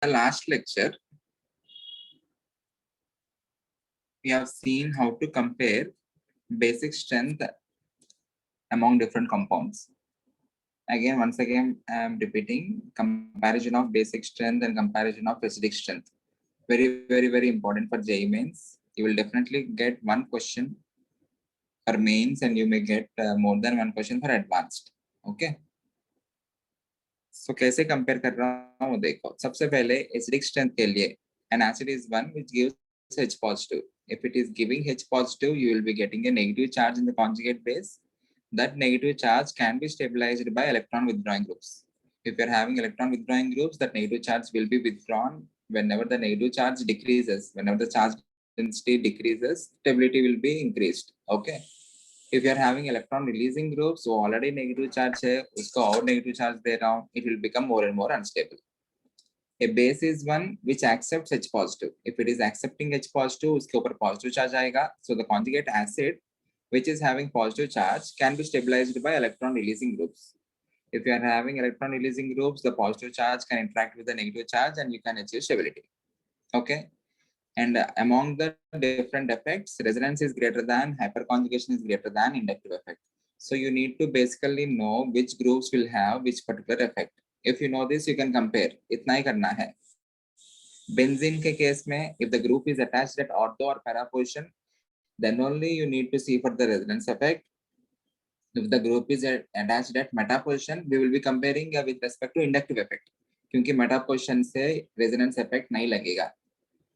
last lecture, we have seen how to compare basic strength among different compounds. Once again, I am repeating comparison of basic strength and comparison of acidic strength. Very important for JEE mains. You will definitely get one question for mains and you may get more than one question for advanced. Okay. So कैसे compare कर रहा हूँ देखो. सबसे पहले acidic strength के लिए an acid is one which gives H positive. If it is giving H positive, you will be getting a negative charge in the conjugate base. That negative charge can be stabilized by electron withdrawing groups. If you are having electron withdrawing groups, that negative charge will be withdrawn whenever the negative charge decreases. Whenever the charge density decreases, stability will be increased. Okay. If you are having electron releasing groups, so already negative charge है, उसको और negative charge दे रहा हूँ, it will become more and more unstable. A base is one which accepts H positive. If it is accepting H positive, उसके ऊपर positive charge आएगा. So the conjugate acid which is having positive charge can be stabilized by electron releasing groups. If you are having electron releasing groups, the positive charge can interact with the negative charge and you can achieve stability. Okay. And among the different effects, resonance is greater than, hyperconjugation is greater than inductive effect. So you need to basically know which groups will have which particular effect. If you know this, you can compare. इतना ही करना है. Benzene के case में, if the group is attached at ortho or para position, then only you need to see for the resonance effect. If the group is attached at meta position, we will be comparing with respect to inductive effect. क्योंकि meta position से resonance effect नहीं लगेगा.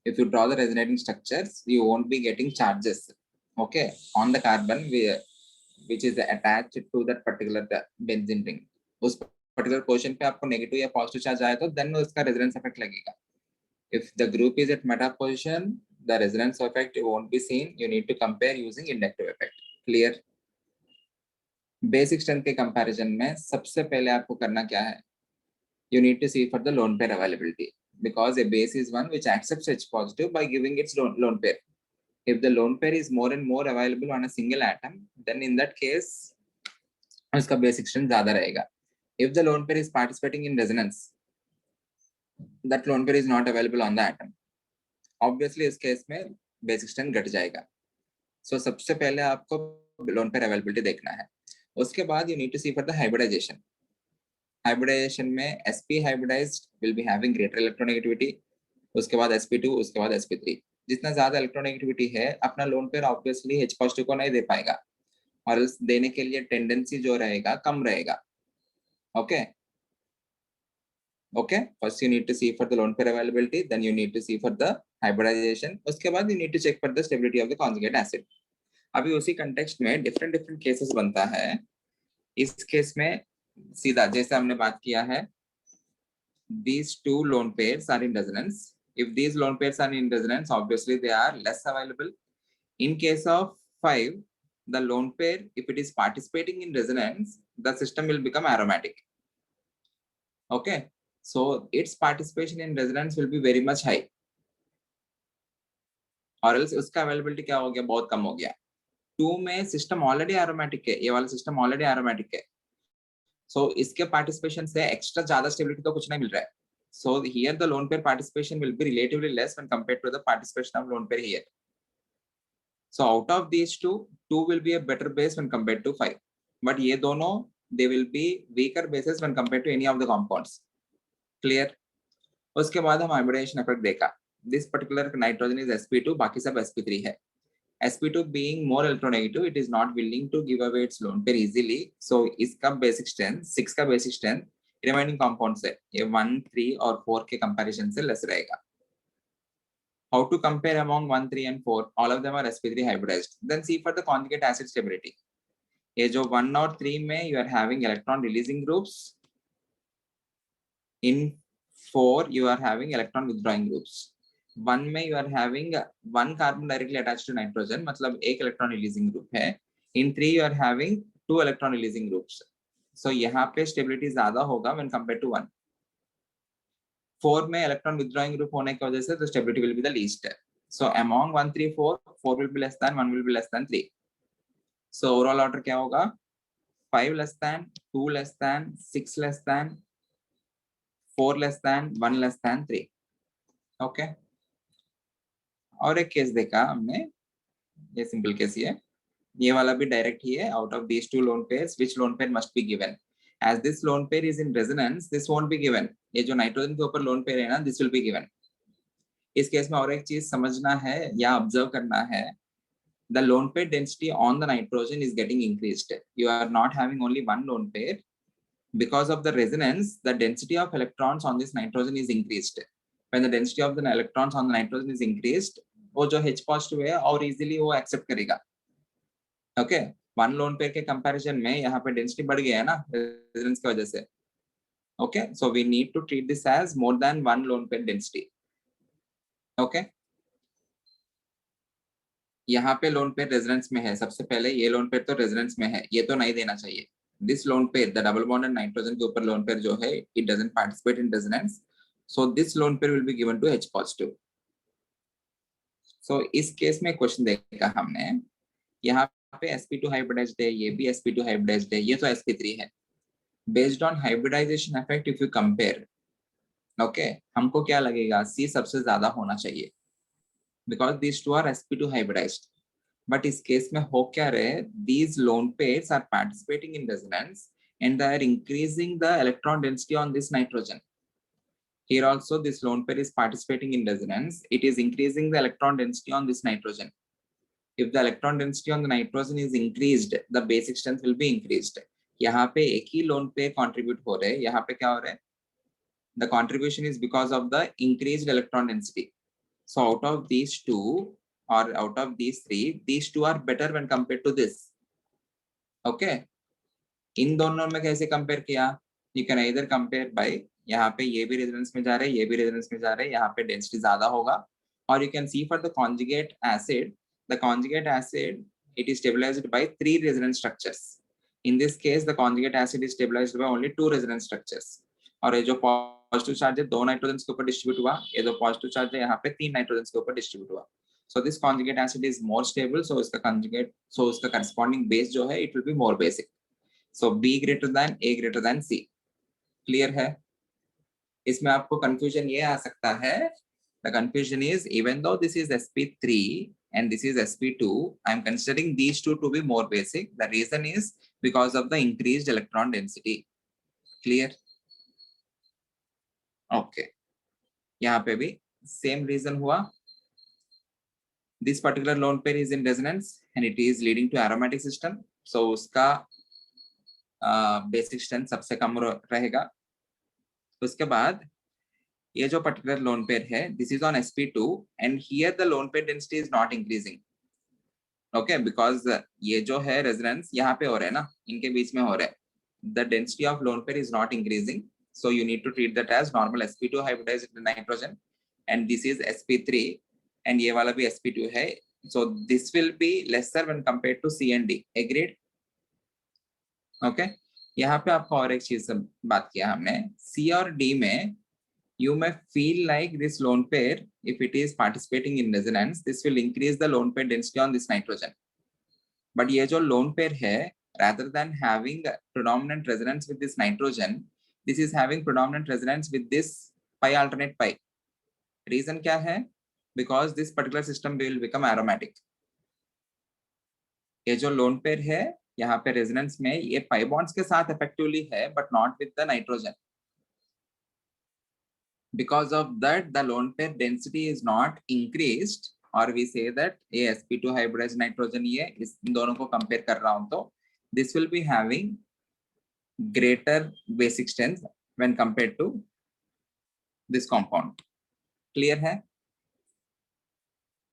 If you draw the resonating structures, you won't be getting charges, okay, on the carbon which is attached to that particular benzene ring. उस particular position पे आपको negative या positive charge आए तो then उसका resonance effect लगेगा. If the group is at meta position, the resonance effect won't be seen. You need to compare using inductive effect. Clear? Basic strength के comparison में सबसे पहले आपको करना क्या है? You need to see for the lone pair availability. Because a base is one which accepts H positive by giving its lone pair. If the lone pair is more and more available on a single atom, then in that case, उसका basic strength ज़्यादा रहेगा. If the lone pair is participating in resonance, that lone pair is not available on the atom. Obviously, इस case में basic strength घट जाएगा. So सबसे पहले आपको lone pair availability देखना है. उसके बाद you need to see for the hybridization. Hybridization में sp hybridized will be having greater electronegativity. उसके बाद sp2, उसके बाद sp3. जितना ज्यादा electronegativity है, अपना lone pair obviously H positive को नहीं दे पाएगा, और देने के लिए tendency जो रहेगा कम रहेगा. Okay. Okay. First you need to see for the lone pair availability, then you need to see for the hybridization. उसके बाद you need to check for the stability of the conjugate acid. अभी उसी context में different cases बनता है. इस case में सीधा जैसे हमने बात किया है, these two lone pairs are in resonance. If these lone pairs are in resonance, obviously they are less available. In case of 5, the lone pair, if it is participating in resonance, the system will become aromatic. Okay, so its participation in resonance will be very much high, or else उसका availability क्या हो गया, बहुत कम हो गया. 2 में system already aromatic है, ये वाला system already aromatic है. So इसके participation से extra ज़्यादा stability तो कुछ नहीं मिल रहा है. So here the lone pair participation will be relatively less when compared to the participation of lone pair here. So out of these two will be a better base when compared to 5. But ये दोनों they will be weaker bases when compared to any of the compounds. Clear? उसके बाद हम hybridization effect देखा. This particular nitrogen is sp2, बाकी सब sp3 है. sp2 being more electronegative, it is not willing to give away its lone pair easily. So इसका basic strength, 6 का basic strength remaining compounds से ये 1, 3 और 4 के comparison से less रहेगा. How to compare among 1, 3 and 4? All of them are sp3 hybridized. Then see for the conjugate acid stability. ये जो 1 और 3 में you are having electron releasing groups. In 4 you are having electron withdrawing groups. 1 में you are having 1 carbon directly attached to nitrogen, मतलब एक electron releasing group है. In 3 you are having 2 electron releasing groups. So यहाँ पे stability ज़्यादा होगा when compared to 1. 4 में electron withdrawing group होने की वजह से the stability will be the least. So among 1, 3, 4, 4 will be less than, 1 will be less than 3. So overall order क्या होगा? 5 less than, 2 less than, 6 less than, 4 less than, 1 less than 3. Okay और एक case देखा हमने, ये simple case ही है, ये वाला भी डायरेक्ट ही है, out of these two lone pairs which lone pair must be given, as this lone pair is in resonance this won't be given, ये जो नाइट्रोजन के ऊपर लोन पेयर है ना, दिस विल बी गिवन। इस case में और एक चीज समझना है या ऑब्जर्व करना है, the lone pair density on the nitrogen is getting increased. You are not having only one lone pair. Because of the resonance, the density of electrons on this nitrogen is increased. When the density of the electrons on the nitrogen is increased, वो जो H positive है और easily वो accept करेगा। Okay, one lone pair के comparison में यहाँ पे density बढ़ गया है ना resonance की वजह से। Okay, so we need to treat this as more than one lone pair density. Okay. यहाँ पे लोन पेयर रेजोनेंस में है, सबसे पहले ये लोन पेयर तो रेजोनेंस में है, ये तो नहीं देना चाहिए। This lone pair the double bonded nitrogen के ऊपर लोन पेयर जो है, it doesn't participate in resonance, so this lone pair will be given to H positive. So इस केस में क्वेश्चन देखा हमने, यहाँ पे sp2 हाइब्रिडाइज्ड है, ये भी sp2 हाइब्रिडाइज्ड है, ये तो sp3 है। Based on hybridization effect if you compare, okay, हमको क्या लगेगा, C सबसे ज्यादा होना चाहिए, because this two are sp2 hybridized. But इस केस में हो क्या रहे, these lone pairs are participating in resonance and they are increasing the electron density on this nitrogen. Here also this lone pair is participating in resonance, it is increasing the electron density on this nitrogen. If the electron density on the nitrogen is increased, the basic strength will be increased. यहाँ पे एक ही lone pair contribute हो रहे, यहाँ पे क्या हो रहा है, the contribution is because of the increased electron density. So out of these two or out of these three, these two are better when compared to this. Okay, इन दोनों में कैसे कंपेयर किया, यू कैन इधर compare bye, यहाँ पे ये भी resonance में जा रहे हैं, ये भी रेजोनेंस में जा रहे हैं, यहाँ पे डेंसिटी ज्यादा होगा, और you can see for the conjugate acid it is stabilized by 3 resonance structures. In this case the conjugate acid is stabilized by only 2 resonance structures. और ये जो पॉजिटिव चार्ज है 2 नाइट्रोजन के ऊपर डिस्ट्रीब्यूट हुआ, ये जो पॉजिटिव चार्ज है यहाँ पे 3 नाइट्रोजन के ऊपर डिस्ट्रीब्यूट हुआ। So this conjugate acid is more stable, so उसका corresponding base जो है it will be more basic. So B greater than A greater than C. Clear है? इसमें आपको कंफ्यूजन ये आ सकता है, the confusion is even though this is sp3 and this is sp2, I am considering these two to be more basic. The reason is because of the increased electron density. Clear? Okay. यहाँ पे भी same reason हुआ. This particular lone pair is in resonance and it is leading to aromatic system. So उसका basic strength सबसे कम रहेगा। उसके बाद ये जो पर्टिकुलर लोन पेयर है, this is on sp2 and here the lone pair density is not increasing, okay, because ये जो है रेजोनेंस यहाँ पे हो रहा है ना, इनके बीच में हो रहा है, the density of loan pair is not increasing, so you need to treat that as normal sp2 hybridized nitrogen and this is sp3 and ये वाला भी sp2 है, so this will be lesser when compared to C and D. Agreed? Okay, यहाँ पे आपको और एक चीज से बात किया हमने, C और D में you may feel like this lone pair, if it is participating in resonance, this will increase the lone pair density on this nitrogen. But ये जो lone pair है, rather than having predominant resonance with this nitrogen, this is having predominant resonance with this pi alternate pi. Reason क्या है? Because this particular system will become aromatic. ये जो lone pair है, यहाँ पे resonance में ये pi bonds के साथ effectively है, but not with the nitrogen. Because of that the lone pair density is not increased, or we say that ये sp2 hybridized nitrogen ये इस दोनों को compare कर रहा हूं तो this will be having greater basic strength when compared to this compound. Clear है?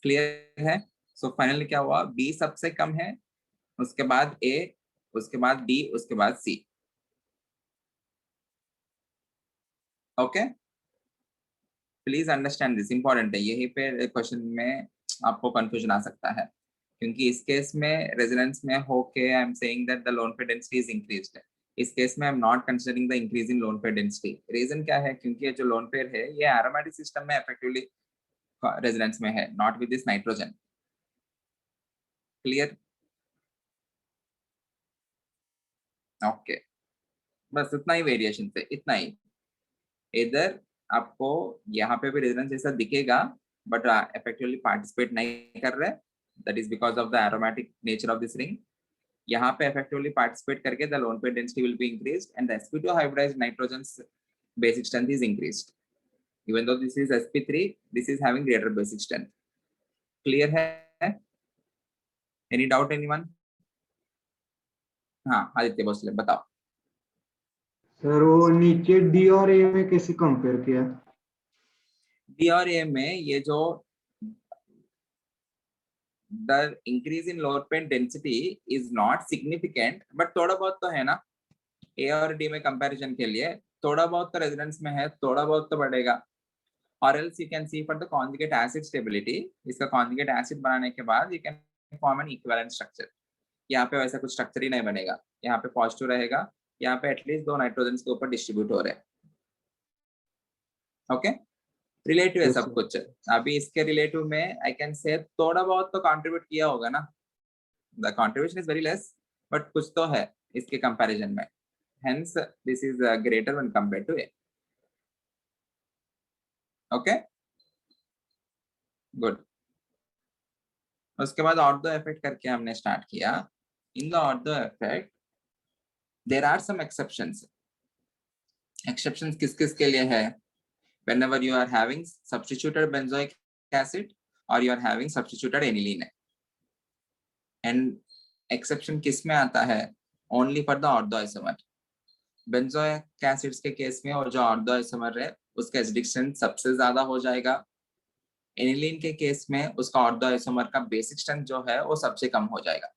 Clear है? So finally क्या हुआ, B सबसे कम है, उसके बाद A, उसके बाद D, उसके बाद C. Okay? Please understand this, important है, यही पे क्वेश्चन में आपको कंफ्यूजन आ सकता है, क्योंकि इस केस में रेजोनेंस में होके I am saying that the lone pair density is increased, इस केस में I am not considering the increase in lone pair density. Reason क्या है, क्योंकि ये जो लोन पेयर है ये एरोमेटिक सिस्टम में इफेक्टिवली रेजोनेंस में है, not with this nitrogen. Clear? Okay, बस इतना ही वेरिएशन से, इतना ही, इधर आपको यहाँ पे भी रेजोनेंस जैसा दिखेगा, बट effectively पार्टिसिपेट नहीं कर रहे, that is because of the aromatic nature of this ring. यहाँ पे effectively participate करके the lone pair density will be increased and the sp2 hybridized nitrogen's basic strength is increased. Even though this is sp3, this is having greater basic strength. Clear है? Any doubt anyone? हाँ आदित्य भोसले बताओ। Sir वो नीचे D और ए में कैसे compare किया? D और ए में ये जो the increase in lower pair density is not significant, but थोड़ा बहुत तो है ना। ए और डी में कंपैरिजन के लिए थोड़ा बहुत तो रेजोनेंस में है, थोड़ा बहुत तो बढ़ेगा। और else you can see for the conjugate acid stability, इसका conjugate acid बनाने के बाद you can form an equivalent structure. यहाँ पे वैसा कुछ स्ट्रक्चर ही नहीं बनेगा, यहाँ पे पॉजिटिव रहेगा, यहाँ पे एटलीस्ट 2 नाइट्रोजन के ऊपर डिस्ट्रीब्यूट हो रहे हैं। ओके, रिलेटिव है सब कुछ। अभी इसके रिलेटिव में आई कैन से थोड़ा बहुत तो कंट्रीब्यूट किया होगा ना, the contribution is very less, but कुछ तो है इसके कंपैरिजन में, hence this is greater when compared to A. Okay good. उसके बाद ऑर्थो इफेक्ट करके हमने स्टार्ट किया। In the ortho effect there are some exceptions. Exceptions किस किस के लिए है? whenever you are having substituted benzoic acid or you are having substituted aniline, and exception किस में आता है? only for the orthoisomer. benzoic acids के केस में और जो orthoisomer है उसका acidic strength सबसे ज्यादा हो जाएगा। aniline के केस में उसका orthoisomer का basic strength जो है वो सबसे कम हो जाएगा।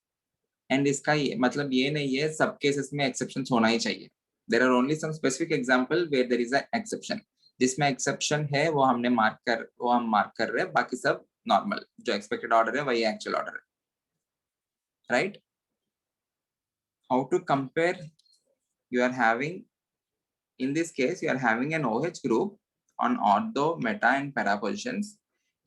एंड इसका ये मतलब ये नहीं है सब केसेस में exceptions होना ही चाहिए। there are only some specific example where there is an exception. जिसमें एक्सेप्शन है वो हम मार्क कर रहे हैं, बाकी सब नॉर्मल जो एक्सपेक्टेड ऑर्डर है वही एक्चुअल ऑर्डर है, right? How to compare? You are having in this case you are having an OH group on ortho, meta and para positions.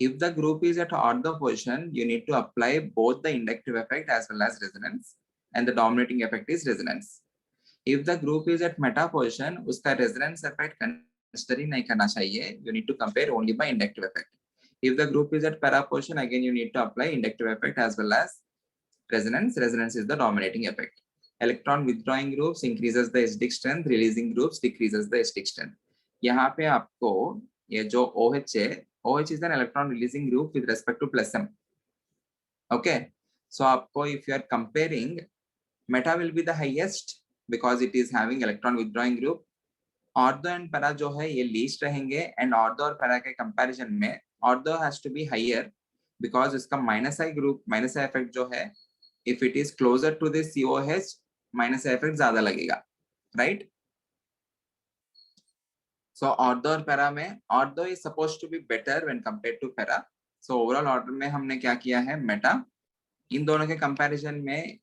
If the group is at ortho position, you need to apply both the inductive effect as well as resonance, and the dominating effect is resonance. If the group is at meta position, उसका resonance effect consider नहीं करना चाहिए, you need to compare only by inductive effect. If the group is at para position, again you need to apply inductive effect as well as resonance. Resonance is the dominating effect. Electron withdrawing groups increases the acidic strength, releasing groups decreases the acidic strength. यहाँ पे आपको ये जो OH है, OH is an electron releasing group with respect to plus M. Okay, so आपको if you are comparing, meta will be the highest because it is having electron withdrawing group. Ortho and para जो है ये least रहेंगे, and ortho और para के comparison में ortho has to be higher because इसका minus I group, minus I effect जो है, if it is closer to this COH, minus I effect ज्यादा लगेगा, राइट? सो ऑर्थो और पैरा में ortho is supposed to be better when compared to para. So overall order में हमने क्या किया है? मेटा. इन दोनों के कंपैरिजन में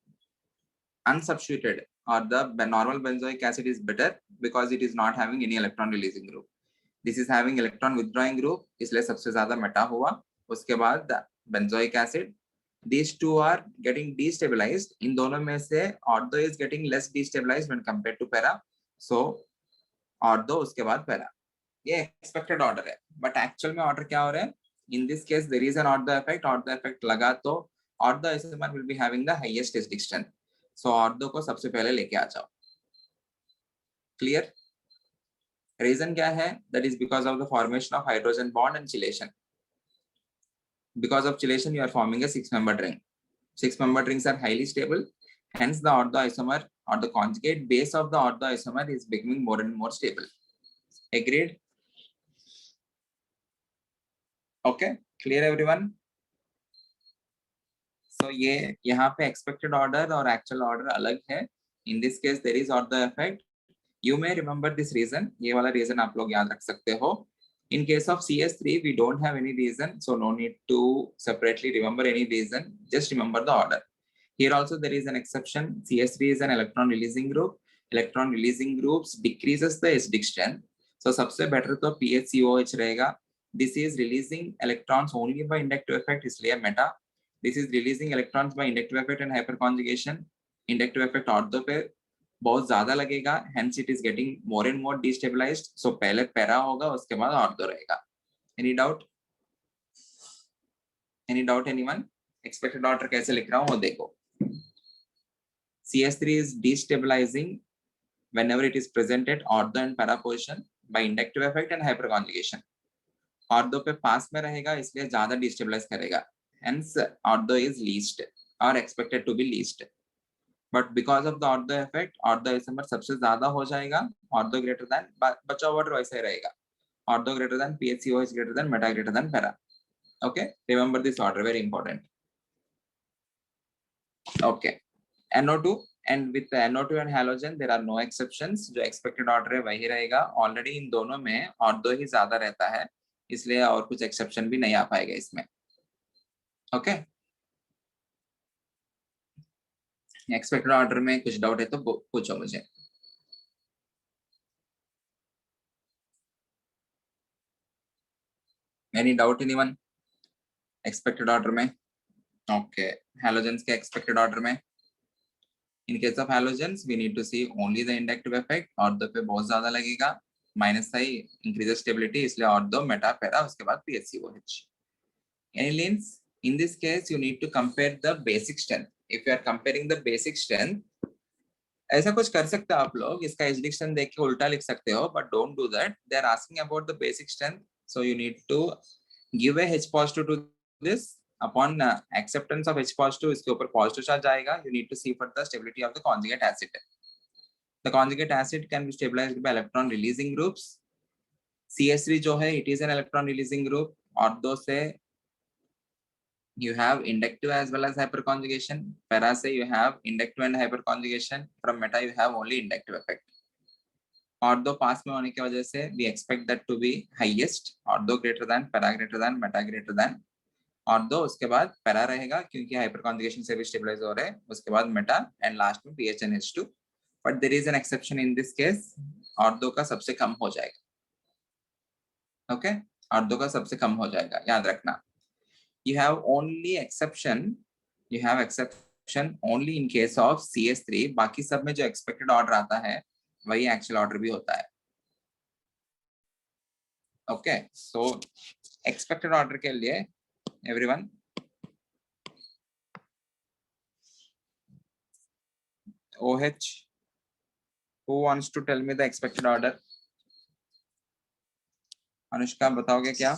unsubstituted or the normal benzoic acid is better because it is not having any electron releasing group. This is having electron withdrawing group, इसलिए सबसे ज्यादा मेटा हुआ. उसके बाद benzoic acid, these two are getting destabilized. इन दोनों में से ortho is getting less destabilized when compared to para. So ortho उसके बाद para. ये expected order है, but actual में order क्या हो रहा है? In this case there is an ortho effect. Ortho effect लगा तो ortho isomer will be having the highest acidic strength. So ortho को सबसे पहले लेके आ जाओ. क्लियर? रीजन क्या है? That is because of the formation of hydrogen bond and chelation. Because of chelation you are forming a 6-membered ring. 6-membered rings are highly stable, hence the ortho isomer or the conjugate base of the ortho isomer is becoming more and more stable. Agreed? Okay, clear everyone? So ये यहाँ पे expected order और actual order अलग है. In this case there is ortho effect. You may remember this reason. ये वाला reason आप लोग याद रख सकते हो. In case of CS3 we don't have any reason, so no need to separately remember any reason. Just remember the order. Here also there is an exception. CS3 is an electron releasing group. Electron releasing groups decreases the acidic strength. So सबसे better तो PHCOH रहेगा. This is releasing electrons only by inductive effect, इसलिए meta. This is releasing electrons by inductive effect and hyperconjugation. Inductive effect ortho pair. बहुत ज्यादा लगेगा, hence it is getting more and more destabilized. So पहले para होगा, उसके बाद ortho रहेगा. Any doubt? Any doubt anyone? Expected order कैसे लिख रहा हूँ वो देखो. CS3 is destabilizing whenever it is presented ortho and para position by inductive effect and hyperconjugation. Ortho पे पास में रहेगा इसलिए ज्यादा डिस्टेबलाइज करेगा, hence ortho is least or expected to be least. But because of the ortho effect, ortho isomer सबसे ज्यादा हो जाएगा, ortho greater than, बचा हुआ वैसे ही रहेगा, ortho greater than, PHCOH greater than, meta greater than para. Okay, remember this order, very important. Okay, NO2 and with the NO2 and halogen there are no exceptions. जो expected order है वही रहेगा. Already इन दोनों में ortho ही ज्यादा रहता है, इसलिए और कुछ exception भी नहीं आ पाएगा इसमें. Okay, expected order में कुछ doubt है तो पूछो मुझे. Any doubt anyone? Expected order में? Okay, halogens के expected order में? In case of halogens, we need to see only the inductive effect. Ortho पे बहुत ज्यादा लगेगा, माइनस आई increases stability, इसलिए ऑर्थो मेटा पैरा उसके बाद PHCOH. Anilines, in this case you need to compare the basic strength. If you are comparing the basic strength, ऐसा कुछ कर सकते हो आप लोग, इसका एडिक्शन देख के उल्टा लिख सकते हो, but don't do that. They are asking about the basic strength, so you need to give a H positive to this. Upon acceptance of H positive, इसके ऊपर positive charge आएगा. You need to see for the stability of the conjugate acid. The conjugate acid can be stabilized by electron releasing groups. CS3 जो है, it is an electron releasing group. Ortho से you have inductive as well as hyperconjugation. Para se you have inductive and hyperconjugation. From meta you have only inductive effect. Ortho पास में होने की वजह से we expect that to be highest. Ortho greater than, para greater than, meta greater than. Ortho उसके बाद para रहेगा क्योंकि hyperconjugation से भी stabilize हो रहे हैं. उसके बाद meta and last में PH and H2. But there is an exception in this case. Ortho का सबसे कम हो जाएगा. Okay? ऑर्थो का सबसे कम हो जाएगा, याद रखना. You have only exception. You have exception only in case of CS3. बाकी सब में जो expected order आता है वही actual order भी होता है. Okay, so expected order के लिए everyone OH, who wants to tell me the expected order? Anushka बताओगे क्या?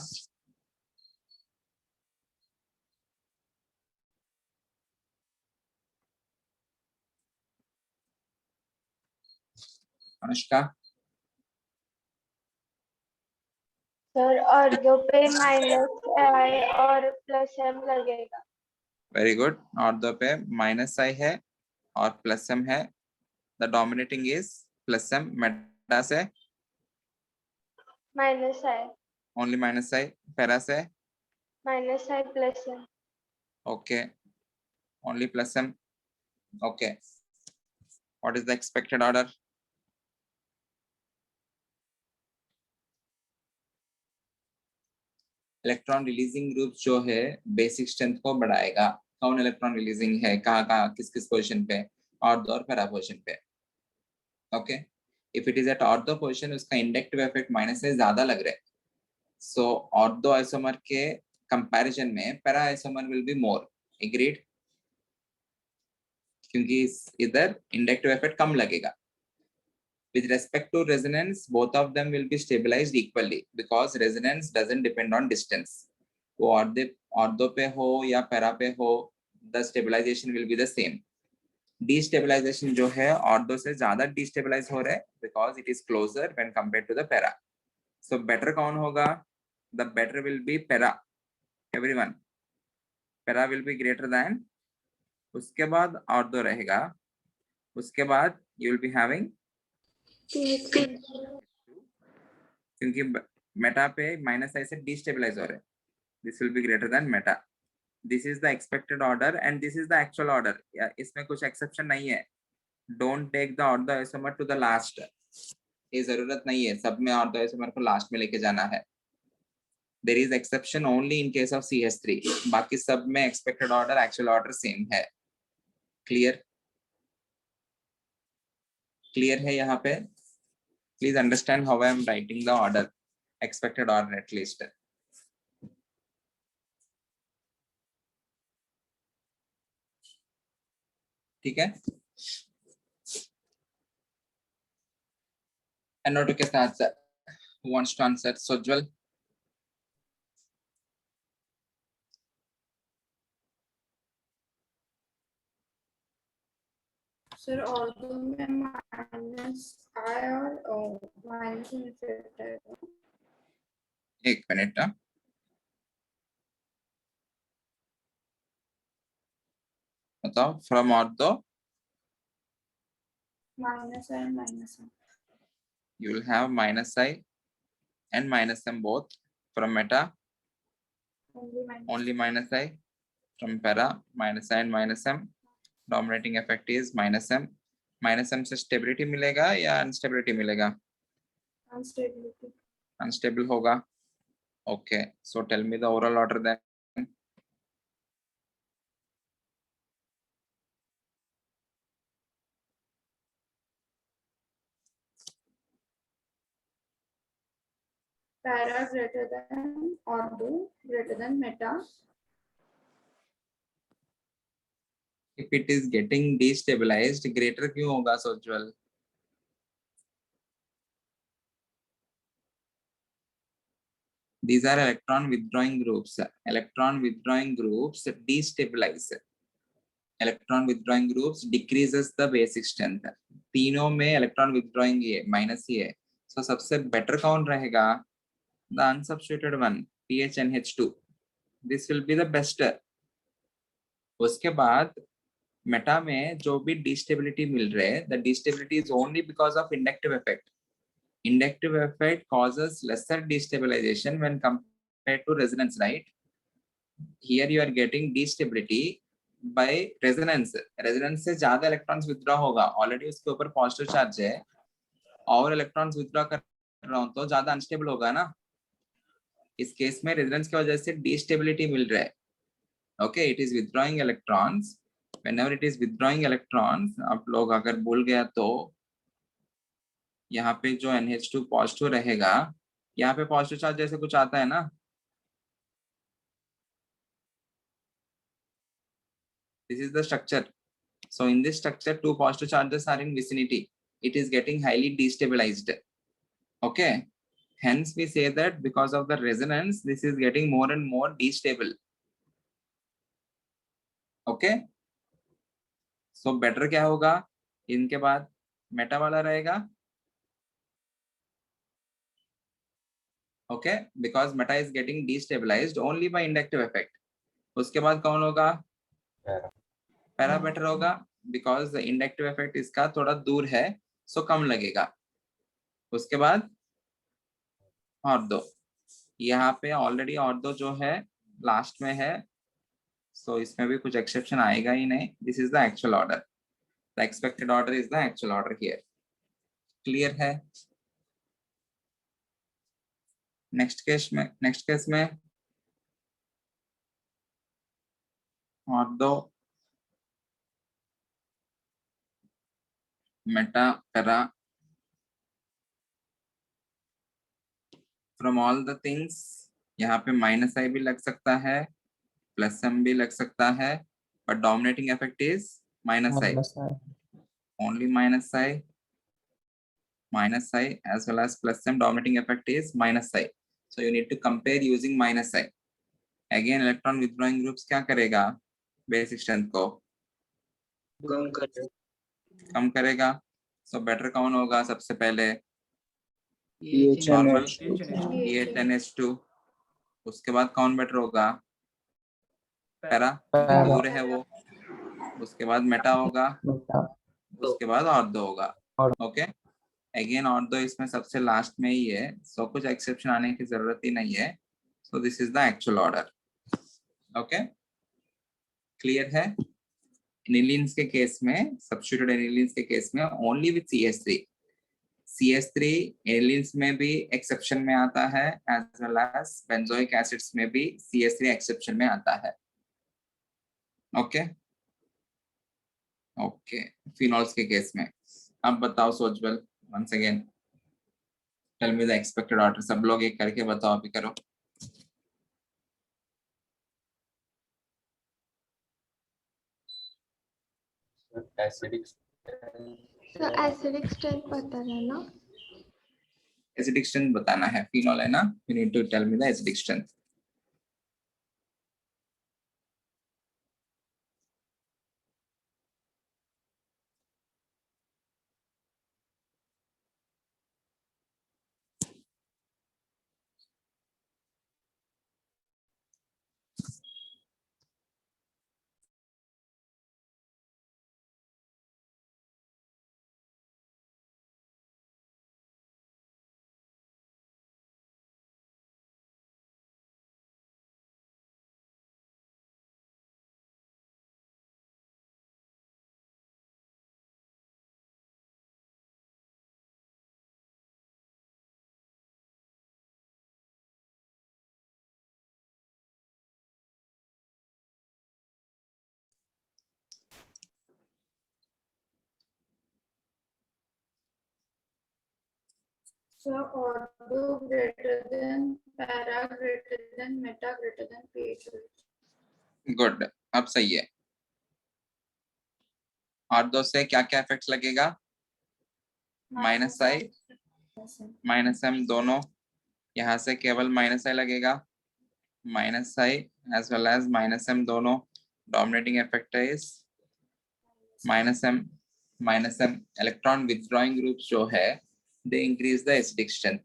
अनुष्का सर ऑर्थो पे -i और +m लगेगा. Very good. ऑर्थो पे -i है और +m है. The dominating is +m. Meta से -i. Only -i. पैरा से -i +m. Okay, only +m. Okay, what is the expected order? Electron releasing group जो है बेसिक स्ट्रेंथ को बढ़ाएगा. कौन इलेक्ट्रॉन रिलीजिंग है, कहाँ किस किस पोजीशन पे? ऑर्थो और पैरा पोजीशन पे. Okay, if it is at ortho position उसका इंडक्टिव इफेक्ट माइनस से ज्यादा लग रहा है. सो ऑर्थो आइसोमर के कंपैरिजन में para isomer will be more. Agreed? क्योंकि इधर इंडक्टिव इफेक्ट कम लगेगा. With respect to resonance, both of them will be stabilized equally because resonance doesn't depend on distance. वो ऑर्थो पे हो या पैरा पे हो, the stabilization will be the same. Destabilization जो है ऑर्थो से ज्यादा destabilize हो रहा है because it is closer when compared to the para. So better कौन होगा? The better will be para. Everyone, para will be greater than. उसके बाद ऑर्थो रहेगा. उसके बाद you will be having क्योंकि मेटा पे -i से डिस्टेबलाइज हो रहे हैं. This will be greater than meta. This is the expected order and this is the actual order. इसमें कुछ एक्सेप्शन नहीं है. Don't take the ortho isomer to the last. ये जरूरत नहीं है सब में ऑर्थो आइसोमर को लास्ट में लेके जाना है. There is exception only in case of CS3. बाकी सब में expected order actual order same है. क्लियर? क्लियर है यहाँ पे? Please understand how I am writing the order, expected order at least. ठीक है. एनोटो के साथ who wants to answer? Sojwal. Sir ortho में माइनस आई और माइनस इनफिनिट है. एक मिनट. बताओ. From ortho minus I minus I. you will have minus I and minus m both. From meta only minus I. From para minus I and minus m. Dominating effect is minus m. Minus m से stability मिलेगा या unstability मिलेगा? Instability. Unstable होगा. Okay, so tell me the overall order then. Para greater than ortho greater than Meta. If it is getting destabilized, greater क्यों होगा सोचवल? These are electron withdrawing groups. Electron withdrawing groups destabilize. Electron withdrawing groups decreases the basic strength. तीनों में electron withdrawing ही है, minus ही है. So सबसे better कौन रहेगा? The unsubstituted one, PHNH2. This will be the best. उसके बाद मेटा में जो भी destability मिल रहे हैं, the destability is only because of inductive effect. Inductive effect causes lesser destabilization when compared to resonance, right? Here you are getting destability by resonance. Resonance से ज्यादा electrons withdraw होगा. Already उसके ऊपर positive charge है और electrons withdraw कर रहा हूँ तो ज्यादा unstable होगा ना. इस केस में resonance की वजह से destability मिल रहा है. Okay, it is withdrawing electrons. Whenever it is withdrawing electrons, आप लोग अगर भूल गया तो यहाँ पे जो NH2 पॉजिटिव रहेगा, यहाँ पे पॉजिटिव चार्ज जैसे कुछ आता है ना. This is the structure. So in this structure, two positive charges are in vicinity. It is getting highly destabilized. Okay. Hence we say that because of the resonance, this is getting more and more destable. Okay. So better क्या होगा? इनके बाद Meta वाला रहेगा. Okay, because meta is getting destabilized only by inductive effect. उसके बाद कौन होगा? पैरा बेटर होगा because the inductive effect इसका थोड़ा दूर है, so कम लगेगा. उसके बाद और दो. यहाँ पे ऑलरेडी और दो जो है लास्ट में है, so इसमें भी कुछ एक्सेप्शन आएगा ही नहीं. This is the actual order. The expected order is the actual order here. Clear है? नेक्स्ट केस में और दो Meta para. From all the things यहाँ पे माइनस आई भी लग सकता है, प्लस एम भी लग सकता है, but dominating effect is minus I. Only minus I as well as plus m. Dominating effect is minus I. So you need to compare using minus I. Again, electron withdrawing groups क्या करेगा? Basic strength को कम करेगा. So better कौन होगा सबसे पहले? Normal PHNH2. उसके बाद कौन बेटर होगा? पैरा, दूर है वो. उसके बाद मेटा होगा. उसके बाद और दो होगा. ओके. अगेन और दो इसमें सबसे लास्ट में ही है, सो कुछ एक्सेप्शन आने की जरूरत ही नहीं है. So this is the actual order. Okay, clear है? एनिलीन्स के केस में, सब्स्टिट्यूटेड एनिलीन्स के केस में ओनली विद CH3. CH3 एनिलीन्स में भी एक्सेप्शन में आता है, as well as benzoic acids में भी CH3 एक्सेप्शन में आता है. ओके. ओके, फिनॉल्स के केस में अब बताओ सोचबल, once again tell me the expected order. सब लोग एक करके बताओ, अभी करो. एसिडिक So acidic strength पता है ना? Acidic strength बताना है, phenol है ना? You need to tell me the acidic strength. So ortho greater than, para greater than, meta greater than pH. Good. अब सही है. और दो से क्या क्या इफेक्ट्स लगेगा? माइनस आई माइनस एम दोनों. यहाँ से केवल माइनस आई लगेगा. Minus I as well as minus M दोनों. Dominating effect is minus M. Minus M electron withdrawing groups जो है, they increase the acidic strength.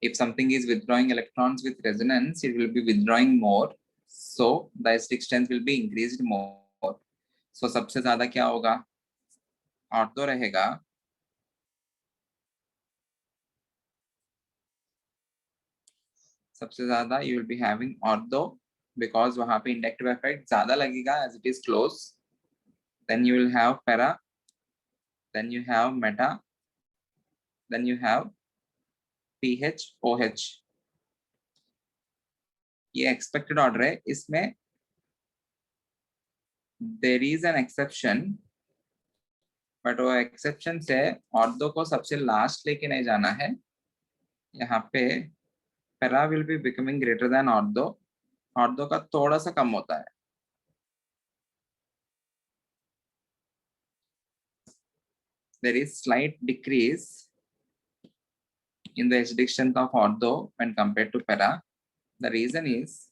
If something is withdrawing electrons with resonance, it will be withdrawing more, so the acidic strength will be increased more. So सबसे ज्यादा क्या होगा? Ortho रहेगा. सबसे ज्यादा you will be having ortho because वहां पे inductive effect ज्यादा लगेगा as it is close. Then you will have para, then you have meta, then you have pH, OH. ये expected order है. इसमें there is an exception, but वो exception से ortho को सबसे लास्ट लेके नहीं जाना है. यहाँ पे para will be becoming greater than ortho. Ortho का थोड़ा सा कम होता है. There is slight decrease in the acidic strength of ortho when compared to para. The reason is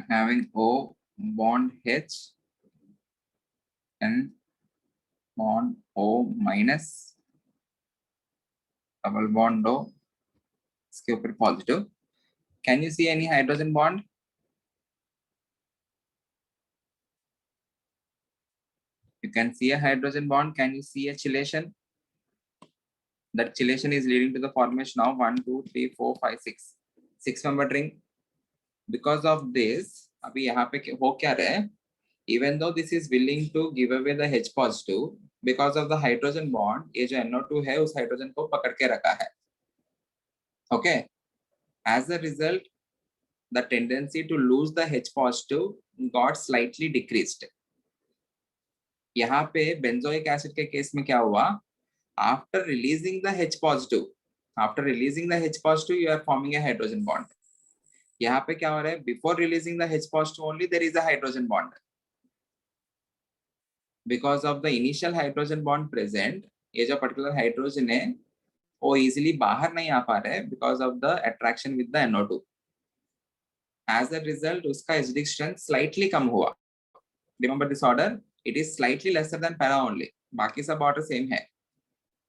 having O bond H and bond O minus double bond O, इसके ऊपर positive. Can you see any hydrogen bond? You can see a hydrogen bond. Can you see a chelation? That chelation is leading to the formation of 1, 2, 3, 4, 5, 6. 6-membered ring. Because of this, अभी यहाँ पे हो क्या रहा है? Even though this is willing to give away the H positive, because of the hydrogen bond, ये जो NO2 है उस hydrogen को पकड़ के रखा है. Okay. As a result, the tendency to lose the H positive got slightly decreased. यहाँ पे benzoic acid के केस में क्या हुआ? After releasing the H positive, you are forming a hydrogen bond. यहाँ पे क्या हो रहा है? Before releasing the H positive only, there is a hydrogen bond. Because of the initial hydrogen bond present, ये जो particular hydrogen है, वो easily बाहर नहीं आ पा रहा है because of the attraction with the NO2. As a result, उसका acidic strength slightly कम हुआ. Remember this order? It is slightly lesser than para only. बाकी सब order same है.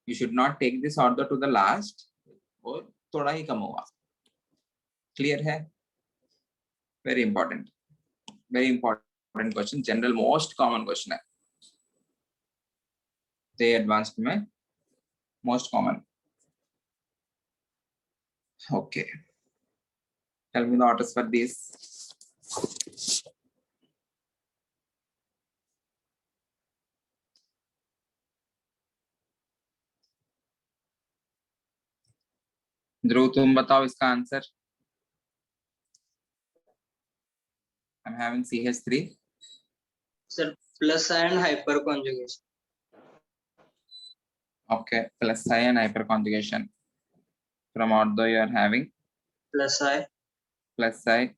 You should not take this order to the last. और थोड़ा ही कम हुआ. Clear है? Very important question. General most common question है. The advanced में most common. Okay. Tell me the orders for these. ध्रुव तुम बताओ इसका answer. I'm having CH3. Sir, plus I and hyperconjugation. Okay, plus I and hyperconjugation. From ortho you are having Plus I plus I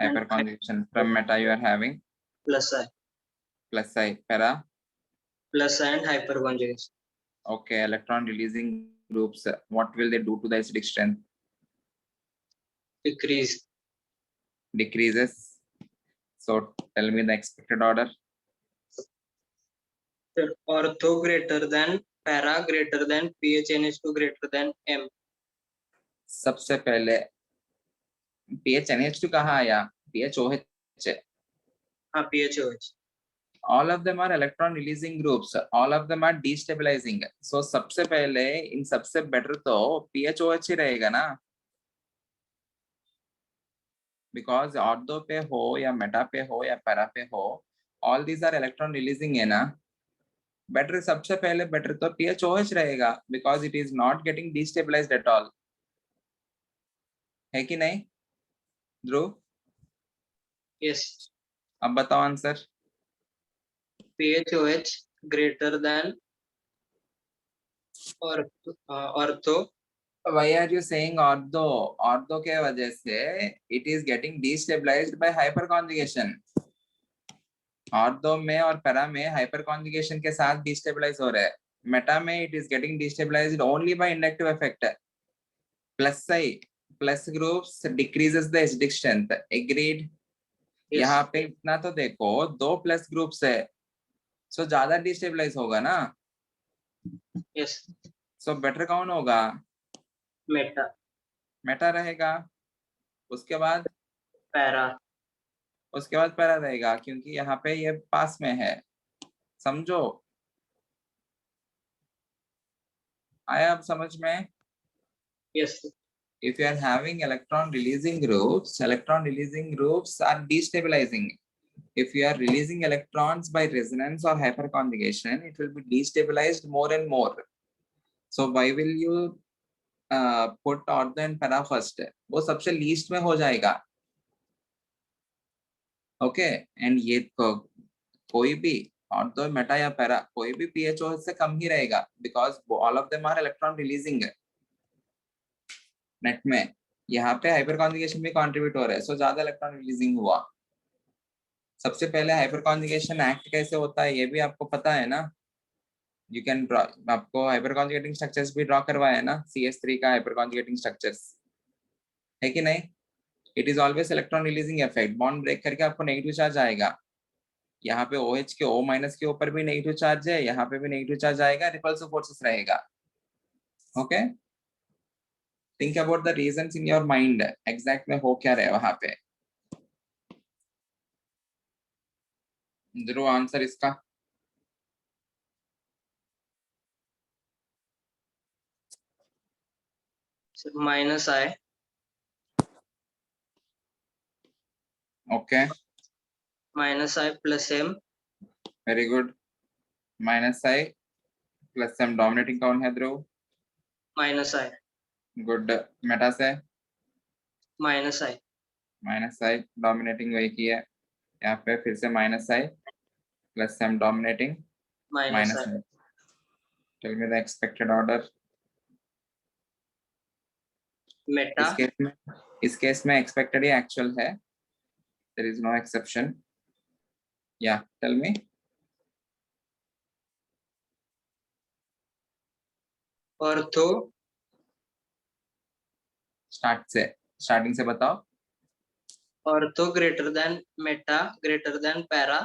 hyperconjugation. From meta you are having plus I. plus I. Para. Plus I and hyperconjugation. Okay, electron releasing groups. What will they do to the acidic strength? Decrease. Decreases. So tell me the expected order. Sir, ortho greater than, para greater than, PHNH2 greater than M. सबसे पहले PHNH2 कहाँ आया? PHOH. हाँ, PHOH. All of them are electron releasing groups. All of them are destabilizing. So सबसे पहले इन सबसे better तो PHOH ही रहेगा ना? Because ortho पे हो या meta पे हो या para पे हो, all these are electron releasing है ना? Better सबसे पहले better तो PHOH रहेगा because it is not getting destabilized at all. है कि नहीं? ध्रुव, Yes. अब बताओ answer. PHOH greater than ortho. Why are you saying ortho? Ortho के वजह से it is getting destabilized by hyperconjugation. Ortho में और पैरा में हाइपरकॉन्जुगेशन के साथ डिस्टेबलाइज हो रहा है. मेटा में it is getting destabilized only by inductive effect. Plus I plus groups decreases the acidic strength. Agreed. Yes. यहाँ पे इतना तो देखो, 2 प्लस ग्रुप्स है, सो ज्यादा डिस्टेबलाइज होगा ना. Yes. सो बेटर कौन होगा? Meta. मेटा रहेगा. उसके बाद Para. पैरा रहेगा, क्योंकि यहाँ पे ये पास में है. समझो, आया अब समझ में? Yes. If you are having electron releasing groups are destabilizing. If you are releasing electrons by resonance or hyperconjugation, it will be destabilized more and more. So why will you put ortho and para first? वो सबसे least में हो जाएगा. Okay, and ये कोई भी ortho, meta या para कोई भी PHO से कम ही रहेगा because all of them are electron releasing. Net में यहाँ पे हाइपर कॉन्जुगेशन भी कंट्रीब्यूट हो रहा है, सो ज्यादा इलेक्ट्रॉन रिलीजिंग हुआ. सबसे पहले हाइपर कॉन्जुगेशन एक्ट कैसे होता है ये भी आपको पता है ना? You can draw. आपको हाइपर कॉन्जुगेटिंग स्ट्रक्चर्स भी ड्रॉ करवाया है ना, CH3 का हाइपर कॉन्जुगेटिंग स्ट्रक्चर्स, है कि नहीं? It is always electron releasing effect. Bond break करके आपको नेगेटिव चार्ज आएगा. यहाँ पे OH के O- के ऊपर भी नेगेटिव चार्ज है, यहाँ पे भी नेगेटिव चार्ज आएगा, रिपल्सिव फोर्सेस रहेगा. Okay, think about the reasons in your mind. Exact में हो क्या रहा है वहां पे. ध्रुव, आंसर इसका. So minus I. Okay, Minus I plus M. very good. Minus I plus M. Dominating कौन है Dhruv? Minus I. Good. Meta से Minus I. Minus I. Dominating वही की है. यहाँ पे फिर से minus I plus M. Dominating Minus minus I. I. Tell me the expected order. Meta. इस केस में एक्सपेक्टेड ही एक्चुअल है. There is no exception. या टेल मी. Ortho. स्टार्टिंग से बताओ. Ortho greater than meta greater than para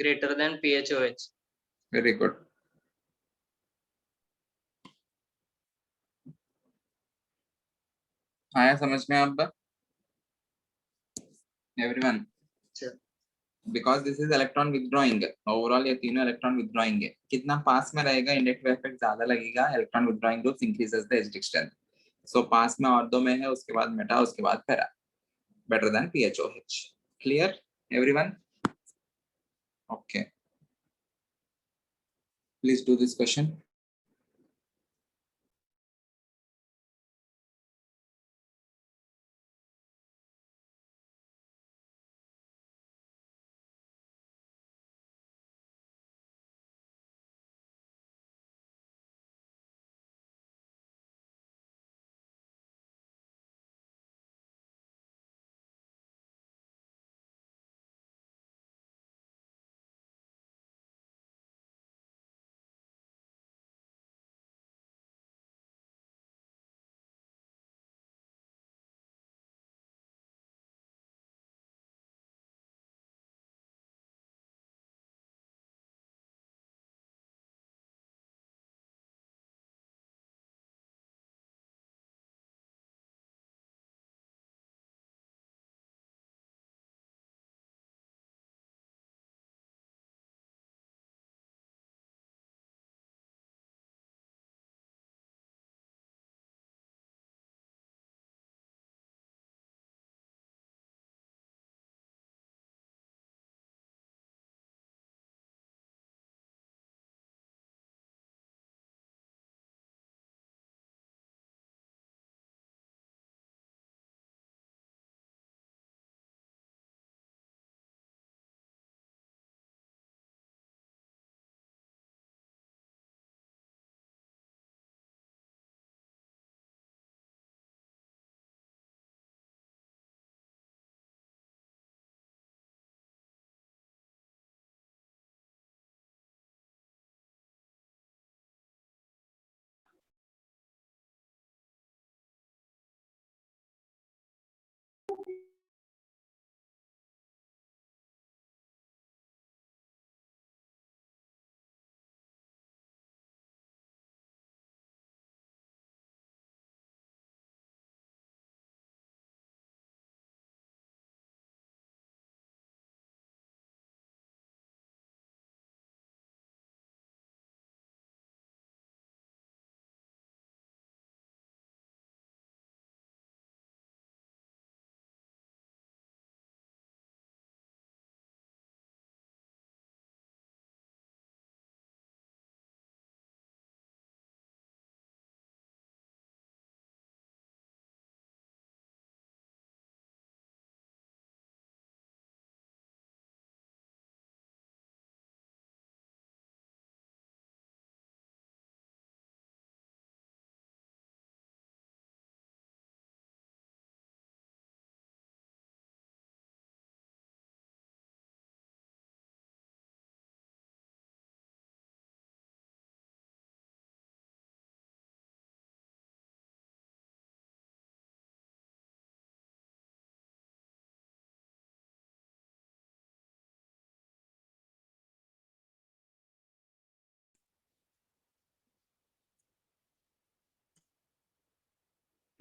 greater than PHOH. Very good. आया समझ में अब everyone? Sure. Because this is electron withdrawing. Overall ये तीनों इलेक्ट्रॉन विथड्रॉइंग है. कितना पास में रहेगा, इंडक्टिव इफेक्ट ज्यादा लगेगा. Electron withdrawing groups increases the acidic strength. So पास में ऑर्थो में है, उसके बाद मेटा, उसके बाद para. Better then PHOH. Clear everyone? Okay, please do this question.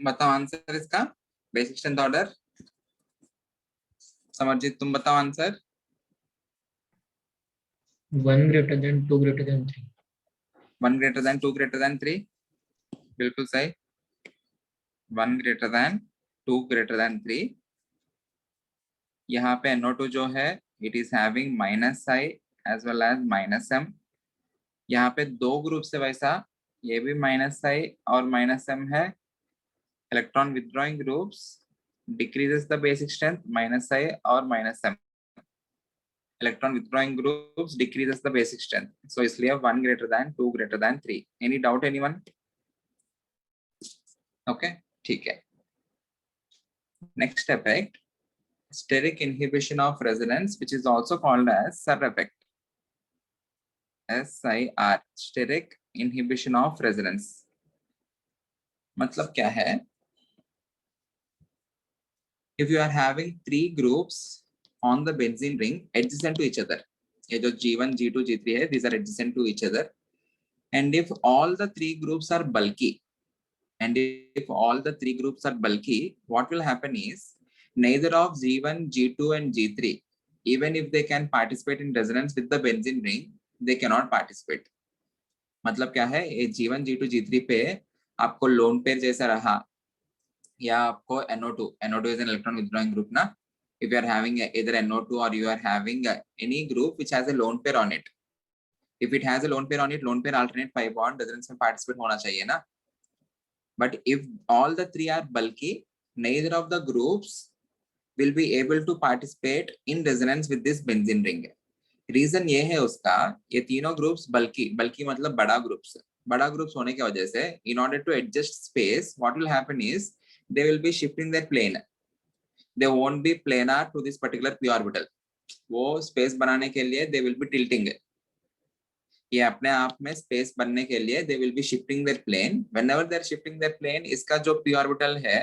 बताओ आंसर इसका, बेसिक स्ट्रेंथ ऑर्डर। समरजीत तुम बताओ answer. 1 greater than 2 greater than 3. 1 greater than 2 greater than 3, बिल्कुल सही। 1 greater than 2 greater than 3। यहाँ पे NO2 जो है it is having minus I as well as minus M. यहाँ पे दो ग्रुप से वैसा, ये भी माइनस आई और माइनस एम है। Electron withdrawing groups decreases the basic strength minus I और minus M. Electron withdrawing groups decreases the basic strength, so इसलिए 1 greater than 2 greater than 3। Any doubt anyone? Okay ठीक है। Next effect, steric inhibition of resonance, which is also called as SIR effect. SIR, steric inhibition of resonance। मतलब क्या है? If you are having 3 groups on the benzene ring adjacent to each other, ये जो G1, G2, G3 है, these are adjacent to each other, and if all the 3 groups are bulky, what will happen is neither of G1, G2 and G3, even if they can participate in resonance with the benzene ring, they cannot participate। मतलब क्या है, ये G1, G2, G3 पे आपको lone pair जैसा रहा, या आपको NO2 is an electron withdrawing group ना, if you are having either NO2 or you are having any group which has a lone pair on it, if it has a lone pair on it, lone pair alternate pi bond resonance में participate होना चाहिए ना। But if all the 3 are bulky, neither of the groups will be able to participate in resonance with this benzene ring। रीजन ये है उसका, ये तीनों ग्रुप्स बल्कि मतलब बड़ा ग्रुप्स होने की वजह से, in order to adjust space, what will happen is they will be shifting their plane, they won't be planar to this particular p orbital। वो स्पेस बनाने के लिए they will be tilting, ये अपने आप में स्पेस बनने के लिए they will be shifting their plane। whenever they are shifting their plane, इसका जो p orbital है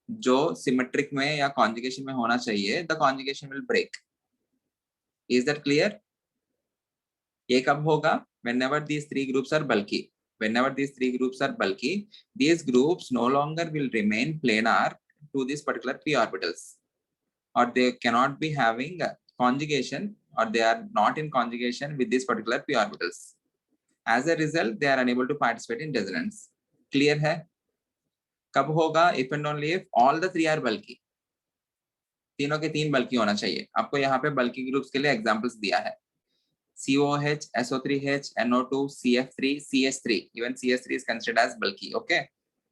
जो सिमेट्रिक में या कॉन्जुगेशन में होना चाहिए, the conjugation will break। is that clear? ये कब होगा? whenever these 3 groups are bulky, these groups no longer will remain planar to these particular p orbitals, or they cannot be having conjugation, or they are not in conjugation with these particular p orbitals। as a result they are unable to participate in resonance। clear है? कब होगा? if and only if all the 3 are bulky, तीनों के 3 बल्कि होना चाहिए। आपको यहाँ पे बल्की ग्रुप्स के लिए एग्जांपल्स दिया है, COH, SO3H, NO2, CF3, CH3, even CH3 is considered as bulky। okay,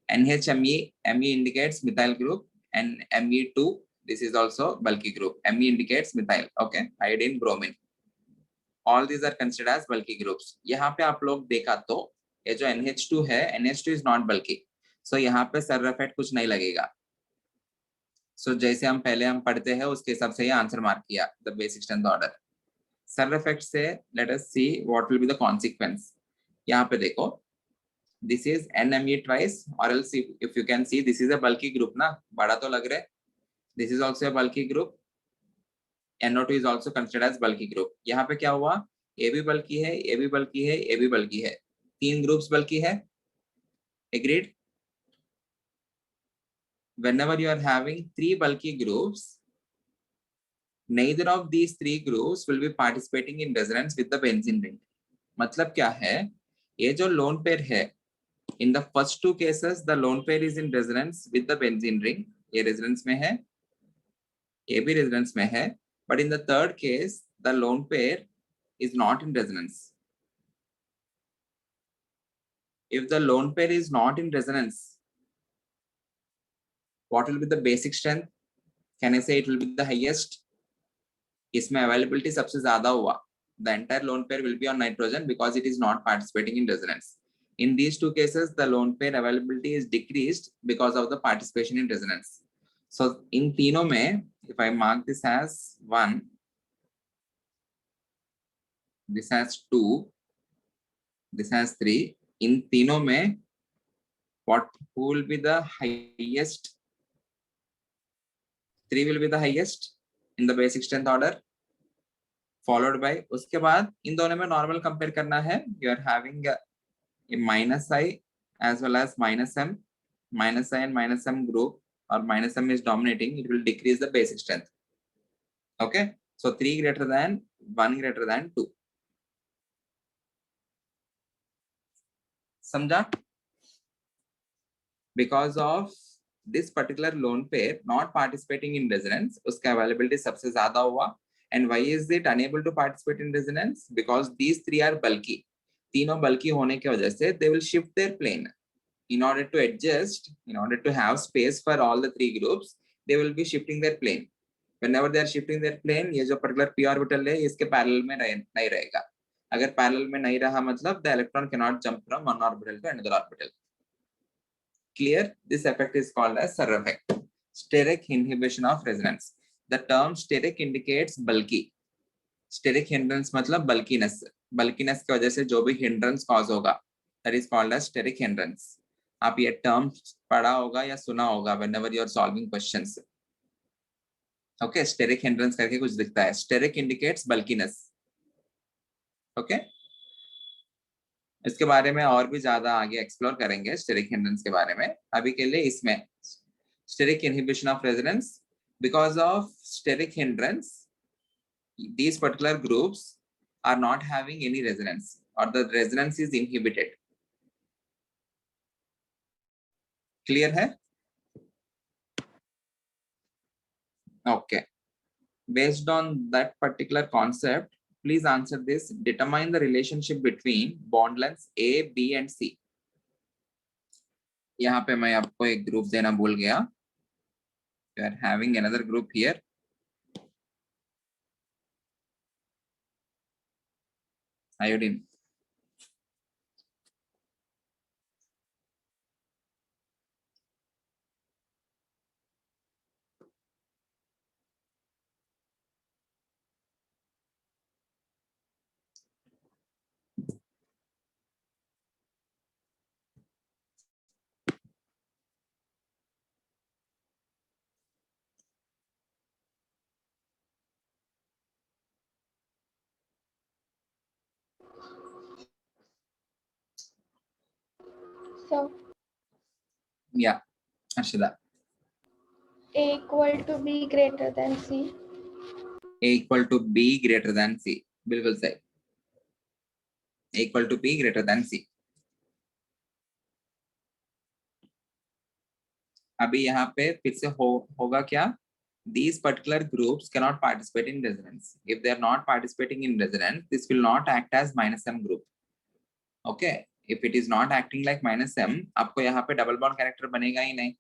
NHMe, Me indicates methyl group, and Me2, this is also bulky group, Me indicates methyl। okay, iodine, bromine, all these are considered as bulky groups। यहाँ पे आप लोग देखा तो ये जो NH2 है, NH2 is not bulky, so यहाँ पे SIR effect कुछ नहीं लगेगा। so जैसे हम पहले पढ़ते हैं उसके हिसाब से ये आंसर मार्क किया, the basic strength order। SIR effect से let us see what will be the consequence। यहाँ पे देखो, this is NMe twice, or else if you can see this is a bulky group ना, बड़ा तो लग रहा है, this is also a bulky group, NO2 is also considered as bulky group। यहाँ पे क्या हुआ, ये भी बल्कि है, ये भी बल्कि है, ये भी बल्कि है, 3 ग्रुप्स बल्कि है। agreed? whenever you are having 3 bulky groups, neither of these 3 groups will be participating in resonance with the benzene ring। मतलब क्या है, ये जो लोन पेयर है, in the first 2 cases the lone pair is in resonance with the benzene ring, ये resonance में है, ये भी resonance में है, but in the third case the lone pair is not in resonance। if the lone pair is not in resonance, what will be the basic strength? can I say it will be the highest? इसमें availability सबसे ज्यादा हुआ, the entire lone pair will be on nitrogen because it is not participating in resonance। in these 2 cases the lone pair availability is decreased because of the participation in resonance। so in तीनों में, if I mark this as 1, this has 2, this has 3, in तीनों में what, who will be the highest? 3 will be the highest in the basic strength order, followed by, उसके बाद इन दोनों में normal compare करना है, you are having a minus I as well as minus M, minus I and minus M group or minus M is dominating, it will decrease the basic strength. Okay, so 3 greater than 1 greater than 2. Samjha? Because of this particular lone pair not participating in resonance, उसका availability सबसे ज़्यादा हुआ. And why is it unable to participate in resonance? Because these three are bulky. तीनों bulky होने की वजह से they will shift their plane. In order to adjust, in order to have space for all the three groups, they will be shifting their plane. Whenever they are shifting their plane, ये जो particular p orbital है, इसके parallel में नहीं रहेगा. अगर parallel में नहीं रहा मतलब the electron cannot jump from one orbital to another orbital. Clear? This effect is called as Serre effect. Steric inhibition of resonance. The term steric indicates bulky. Steric hindrance मतलब bulkiness. Bulkiness की वजह से जो भी hindrance cause होगा, that is called as steric hindrance. आप ये term पढ़ा होगा या सुना होगा whenever you are solving questions. Okay, steric hindrance करके कुछ दिखता है. Steric indicates bulkiness. Okay. इसके बारे में और भी ज्यादा आगे एक्सप्लोर करेंगे स्टेरिक हिंड्रेंस के बारे में. अभी के लिए इसमें steric inhibition of resonance. Because of steric hindrance these particular groups are not having any resonance or the resonance is inhibited. Clear है? Okay. Based on that particular concept, please answer this. Determine the relationship between bond lengths A, B and C. यहाँ पे मैं आपको एक group देना भूल गया. You are having another group here. Iodine. So Yeah, Arshida. A equal to B greater than C. A equal to B greater than C. बिल्कुल सही. A equal to B greater than C. अभी यहाँ पे फिर से होगा क्या? These particular groups cannot participate in resonance. If they are not participating in resonance, this will not act as minus M group. Okay. If it is not acting like minus M, आपको यहाँ पे double bond character बनेगा ही नहीं.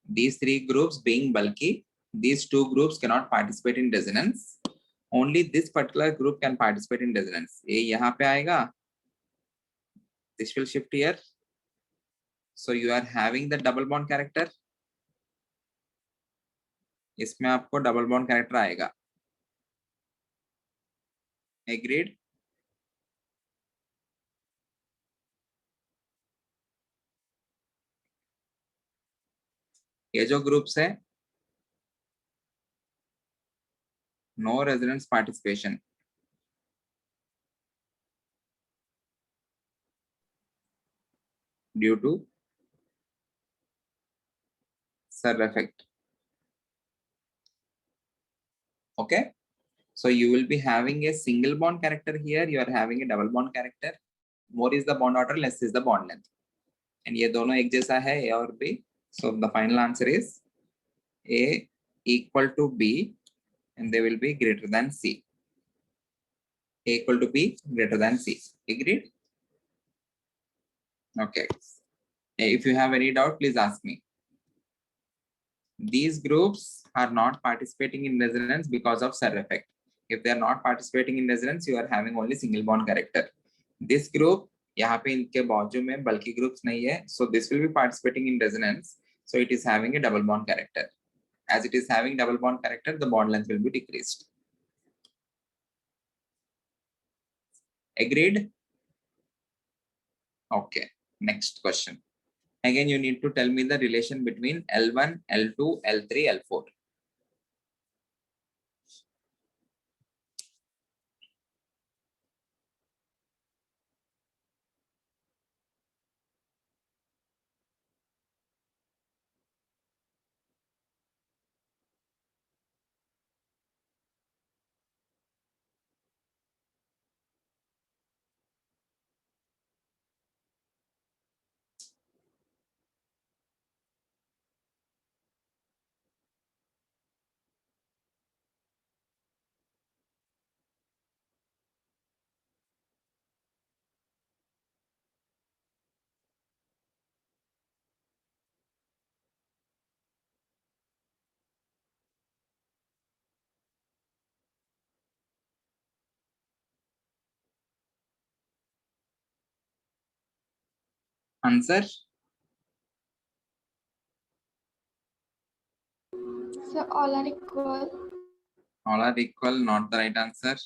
These three groups being bulky, these two groups cannot participate in resonance. Only this particular group can participate in resonance. ये यहाँ पे आएगा. This will shift here. So you are having the double bond character. इसमें आपको double bond character आएगा. Agreed? ये जो groups है, no resonance participation. Due to Serre effect. Okay. So you will be having a single bond character here. You are having a double bond character. More is the bond order, less is the bond length. And ये दोनों एक जैसा है A और B. So the final answer is A equal to B and they will be greater than C. A equal to B greater than C. Agreed? Okay. If you have any doubt, please ask me. These groups are not participating in resonance because of Serre effect. If they are not participating in resonance, you are having only single bond character. This group, यहाँ पे इनके बाजू में bulky groups नहीं है, so this will be participating in resonance. So it is having a double bond character. As it is having double bond character, the bond length will be decreased. Agreed? Okay. Next question. Again, you need to tell me the relation between L1, L2, L3, L4. Answer? So all are equal. All are equal, not the right answer.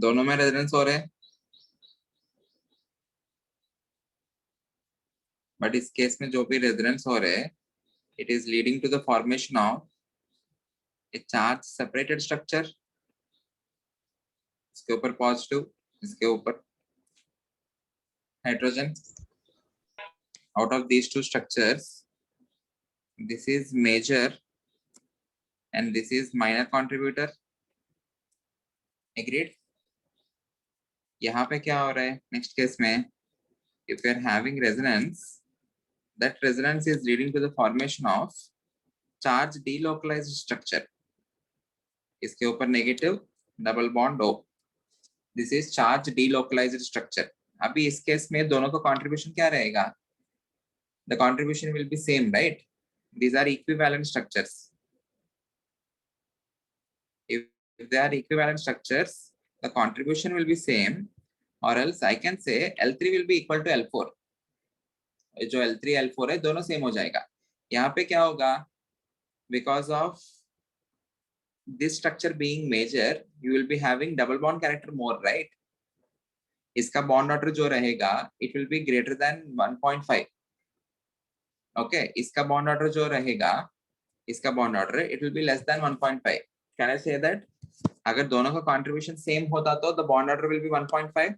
दोनों में residence हो रहे हैं, but इस case में जो भी residence हो रहे हैं, it is leading to the formation of a charge separated structure. इसके ऊपर पॉजिटिव, इसके ऊपर hydrogen. Out of these two structures, this is major and this is minor contributor. Agreed? यहाँ पे क्या हो रहा है नेक्स्ट केस में? If you are having resonance, that resonance is leading to the formation of charge delocalized structure. इसके ऊपर negative double bond O. This is charge delocalized structure. अभी इस केस में दोनों का contribution क्या रहेगा? The contribution will be same, right? These are equivalent structures. If they are equivalent structures, the contribution will be same, or else I can say L3 will be equal to L4. जो L3 L4 है दोनों same हो जाएगा. यहाँ पे क्या होगा? Because of this structure being major, you will be having double bond character more, right? इसका bond order जो रहेगा, it will be greater than 1.5. Okay, इसका bond order जो रहेगा, इसका bond order it will be less than 1.5. Can I say that? अगर दोनों का contribution same होता तो the bond order will be 1.5.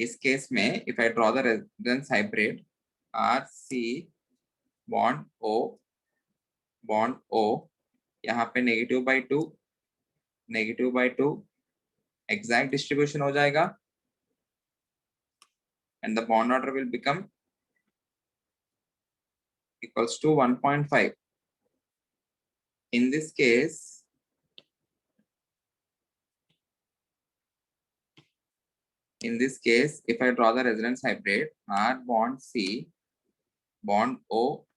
इस केस में if I draw the resonance hybrid RC bond O यहाँ पे -2 exact distribution हो जाएगा and the bond order will become equals to 1.5. In this case, if I draw the resonance hybrid R bond C bond O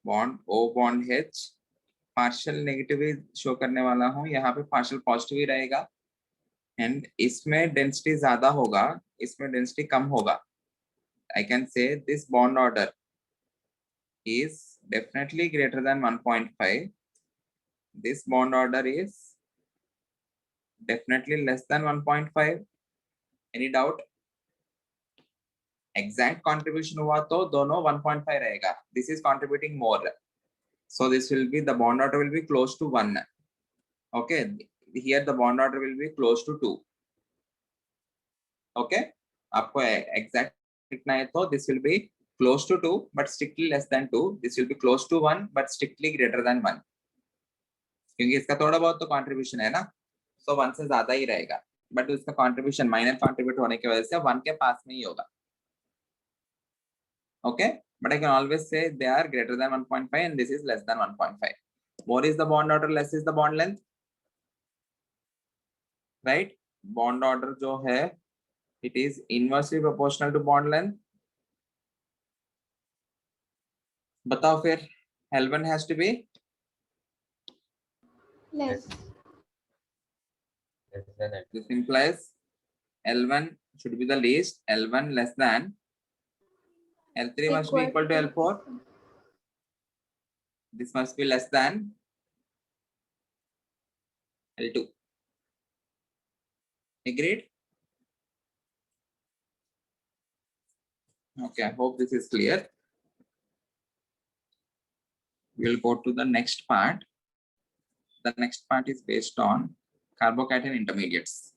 bond H, partial negative show करने वाला हूँ, यहाँ पे partial positive ही रहेगा and इसमें density ज्यादा होगा, इसमें density कम होगा. I can say this bond order is definitely greater than 1.5. This bond order is definitely less than 1.5. Any doubt? Exact contribution हुआ तो दोनों 1.5 रहेगा. This is contributing more, so this will be the bond order will be close to 1. Okay, here the bond order will be close to 2. Okay, आपको exact लिखना है तो this will be close to 2 but strictly less than 2. This will be close to 1 but strictly greater than 1. क्योंकि इसका थोड़ा बहुत तो contribution है ना, so 1 से ज्यादा ही रहेगा, but इसका contribution minor contribute होने की वजह से 1 के पास में ही होगा. Okay, but I can always say they are greater than 1.5 and this is less than 1.5. More is the bond order, less is the bond length, right? Bond order जो है, it is inversely proportional to bond length. बताओ फिर, L1 has to be Less. Less than L2. This implies L1 should be the least, L1 less than, L3 must be equal to L4. This must be less than L2. Agreed? Okay, I hope this is clear. We'll go to the next part. The next part is based on carbocation intermediates.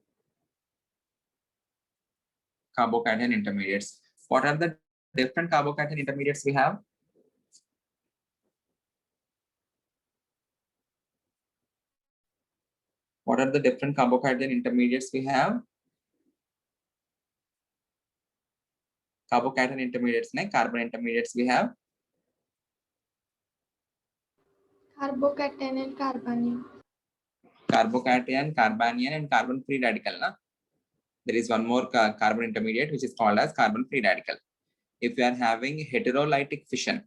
Carbocation intermediates. What are the different carbocation intermediates we have? What are the different carbocation intermediates we have? Carbocation intermediates, carbon intermediates we have. Carbocation and carbanion. Carbocation, carbanion, and carbon free radical. Na? There is one more carbon intermediate which is called as carbon free radical. If you are having heterolytic fission,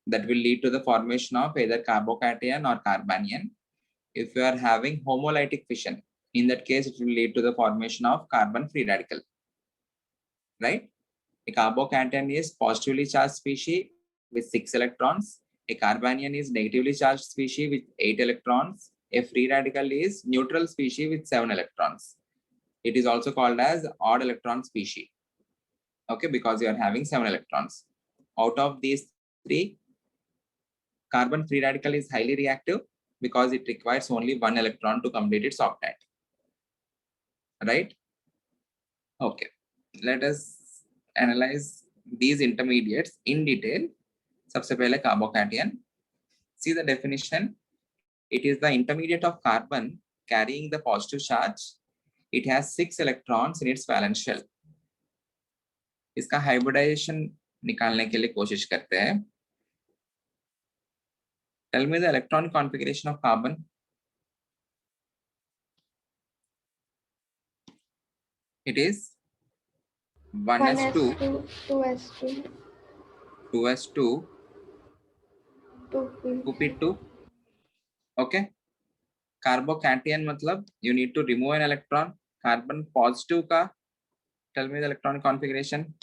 that will lead to the formation of either carbocation or carbanion. If you are having homolytic fission, in that case, it will lead to the formation of carbon free radical. Right? A carbocation is positively charged species with 6 electrons. A carbanion is negatively charged species with 8 electrons. A free radical is neutral species with 7 electrons. It is also called as odd electron species. Okay, because you are having 7 electrons. Out of these 3, carbon free radical is highly reactive because it requires only 1 electron to complete its octet. Right? Okay. Let us analyze these intermediates in detail. सबसे पहले carbocation. See the definition. It is the intermediate of carbon carrying the positive charge. It has 6 electrons in its valence shell. इसका hybridization निकालने के लिए कोशिश करते हैं. Tell me the electron configuration of carbon. It is 1s2, 2s2, 2s2, 2p. 2p2. Okay. Carbocation मतलब you need to remove an electron. Carbon positive का. Tell me the electron configuration.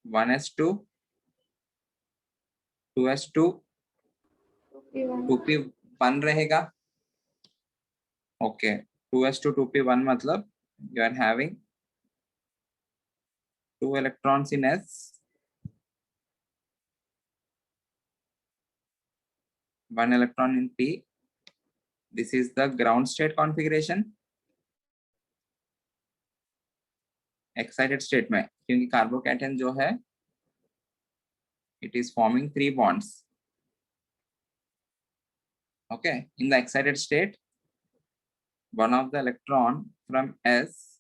1s2, 2s2, 2p1. 2p1 रहेगा. Okay. 2s2, 2p1 मतलब you are having 2 electrons in S, 1 electron in P. This is the ground state configuration. Excited state में क्योंकि carbocation जो है it is forming 3 bonds. Okay, in the excited state, one of the electron from S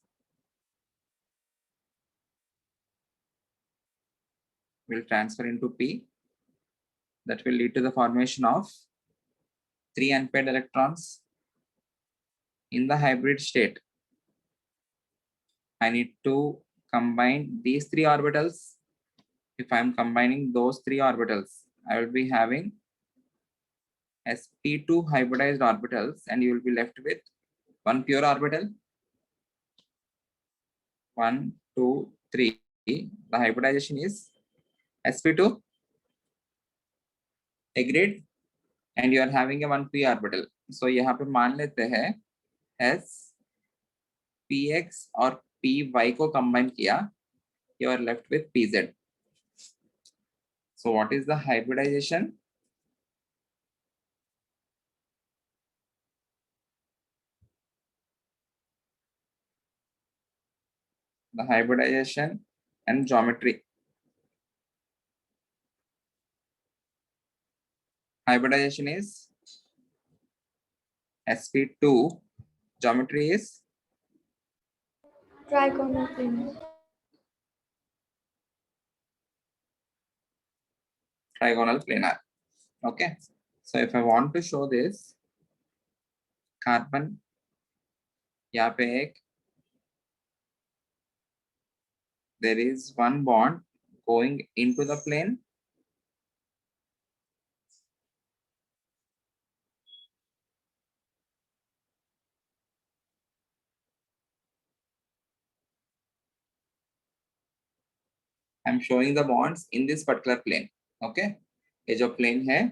will transfer into P. That will lead to the formation of 3 unpaired electrons. In the hybrid state, I need to combine these 3 orbitals. If I am combining those 3 orbitals, I will be having sp2 hybridized orbitals, and you will be left with 1 pure orbital. 1, 2, 3. The hybridization is sp2. Agreed? And you are having a 1p orbital. So यहाँ पे मान लेते हैं s px और py को combine किया, you are left with pz. So what is the hybridization? The hybridization and geometry. Hybridization is sp2. Geometry is Trigonal planar. trigonal planar. Okay. So if I want to show this, carbon यहाँ पे एक there is one bond going into the plane. I'm showing the bonds in this particular plane. Okay. ये जो plane है,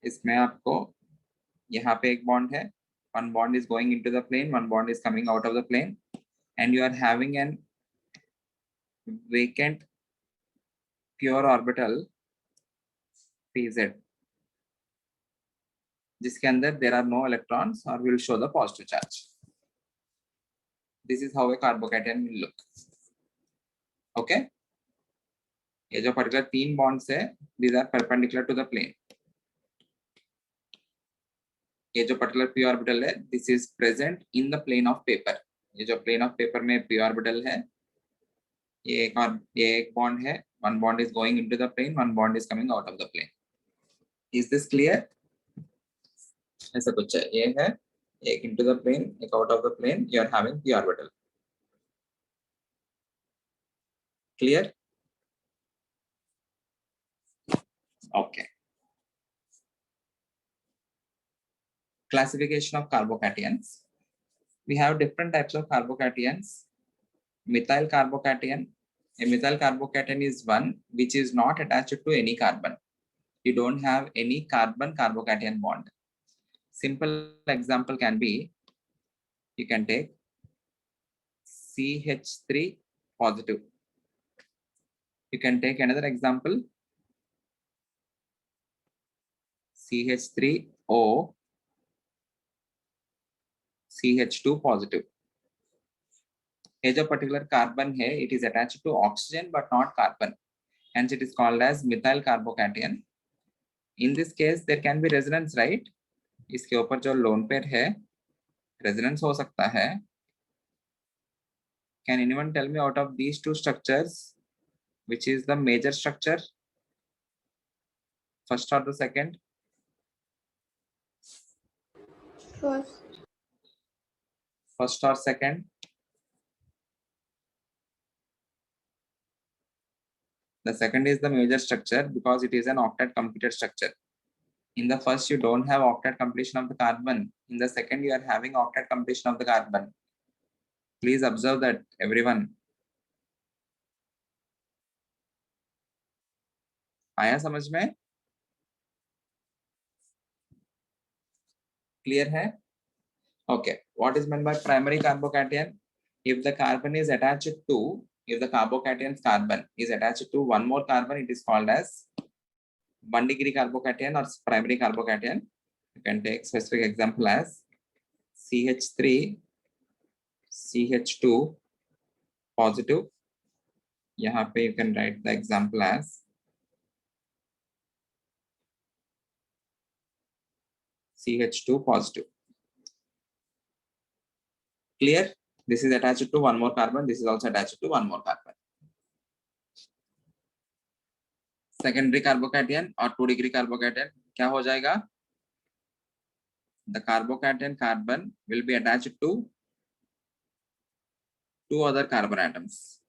इसमें आपको यहाँ पे एक bond है. One bond is going into the plane, one bond is coming out of the plane, and you are having an vacant pure orbital pz, जिसके अंदर there are no electrons or will show the positive charge. This is how a carbocation will look. Okay. ये जो particular 3 bonds है, these are perpendicular to the plane. ये जो particular p orbital है, this is present in the plane of paper. ये जो plane of paper में p orbital है, ये एक bond है, one bond is going into the plane, one bond is coming out of the plane. Is this clear? ऐसा कुछ है, ये है एक into the plane, एक out of the plane, you are having p orbital. Clear? Okay. Classification of carbocations. We have different types of carbocations. Methyl carbocation. A methyl carbocation is one which is not attached to any carbon. You don't have any carbon carbocation bond. Simple example can be, you can take CH3 positive. You can take another example, CH3O, CH2 positive. ये जो particular carbon है, it is attached to oxygen but not carbon. Hence it is called as methyl carbocation. In this case, there can be resonance, right? इसके ऊपर जो lone pair है, resonance हो सकता है. Can anyone tell me out of these two structures, which is the major structure? First or the second? First. First or second? The second is the major structure because it is an octet completed structure. In the first, you don't have octet completion of the carbon. In the second, you are having octet completion of the carbon. Please observe that, everyone. आया समझ में? Clear है? Okay. What is meant by primary carbocation? If the carbon is attached to, if the carbocation's carbon is attached to one more carbon, it is called as 1 degree carbocation or primary carbocation. You can take specific example as CH3, CH2 positive. यहाँ पे you can write the example as CH2 positive. Clear? This is attached to one more carbon. This is also attached to one more carbon. Secondary carbocation or 2 degree carbocation क्या हो जाएगा? The carbocation carbon will be attached to 2 other carbon atoms.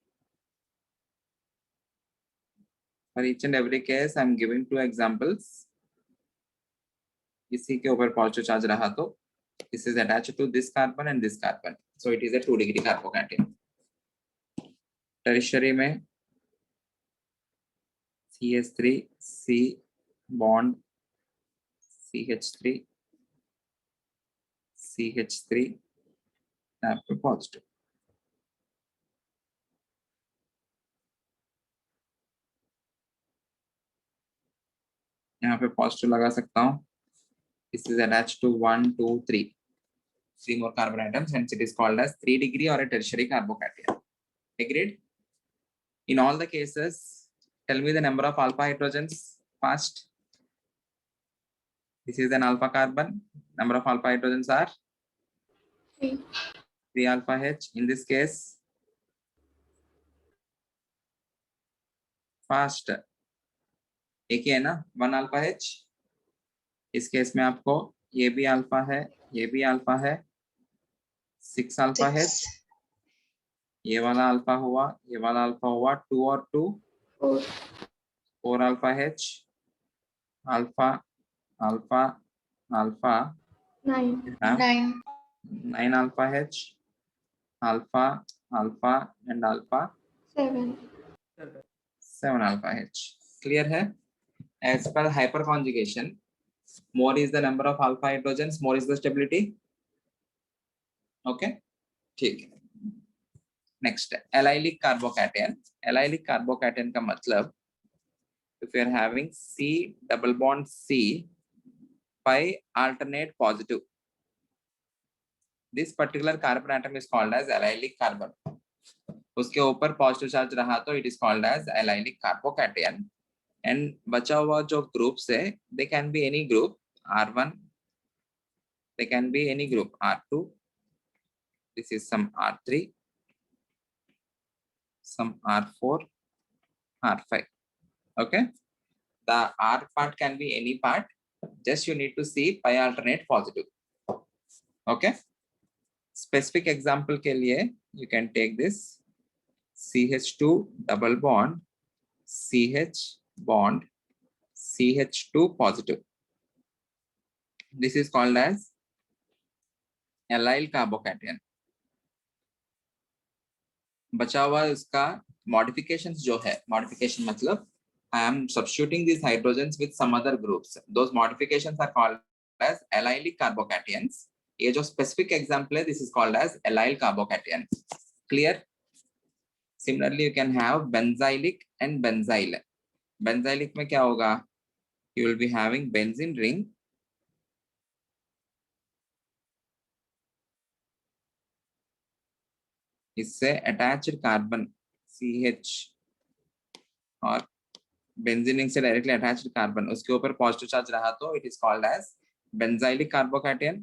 For each and every case, I am giving 2 examples. इसी के ऊपर positive charge रहा तो this is attached to this carbon and this carbon. So it is a 2 degree carbocation. Tertiary में CH3 C bond CH3 CH3 यहाँ पे positive. यहाँ पे पॉजिटिव लगा सकता हूँ. This is attached to 1, 2, 3. 3 more carbon atoms, hence it is called as 3 degree or a tertiary carbocation. Agreed? In all the cases, tell me the number of alpha hydrogens fast. This is an alpha carbon. Number of alpha hydrogens are 3. 3 alpha H. In this case, fast एक ही है ना, 1 alpha H. इस case में आपको ये भी alpha है, ये भी अल्फा है, 6 अल्फा H. ये वाला अल्फा हुआ, ये वाला अल्फा हुआ, 2 और 2 4. 4 alpha H, alpha alpha alpha 9. 9 alpha H, alpha alpha and alpha 7. 7 alpha H. Clear है? As per hyperconjugation, more is the number of alpha hydrogens, more is the stability. Okay, ठीक है. Next, allylic carbocation. Allylic carbocation का मतलब, if you are having C double bond C pi alternate positive, this particular carbon atom is called as allylic carbon. उसके ऊपर positive charge रहा तो it is called as allylic carbocation. And बचा हुआ जो groups है, they can be any group, R1, they can be any group, R2, this is some R3, some R4, R5. Okay, the R part can be any part. Just you need to see pi alternate positive. Okay. Specific example के लिए you can take this CH2 double bond CH bond CH2 positive. This is called as allyl carbocation. बचा हुआ उसका modifications जो है, modification मतलब I am substituting these hydrogens with some other groups. Those modifications are called as allylic carbocations. ये जो specific example है, this is called as allyl carbocation. Clear? Similarly, you can have benzylic and benzyl. Benzylic में क्या होगा? You will be having benzene ring. इससे attached carbon CH और benzene ring से directly attached carbon उसके ऊपर positive charge रहा तो it is called as benzylic carbocation.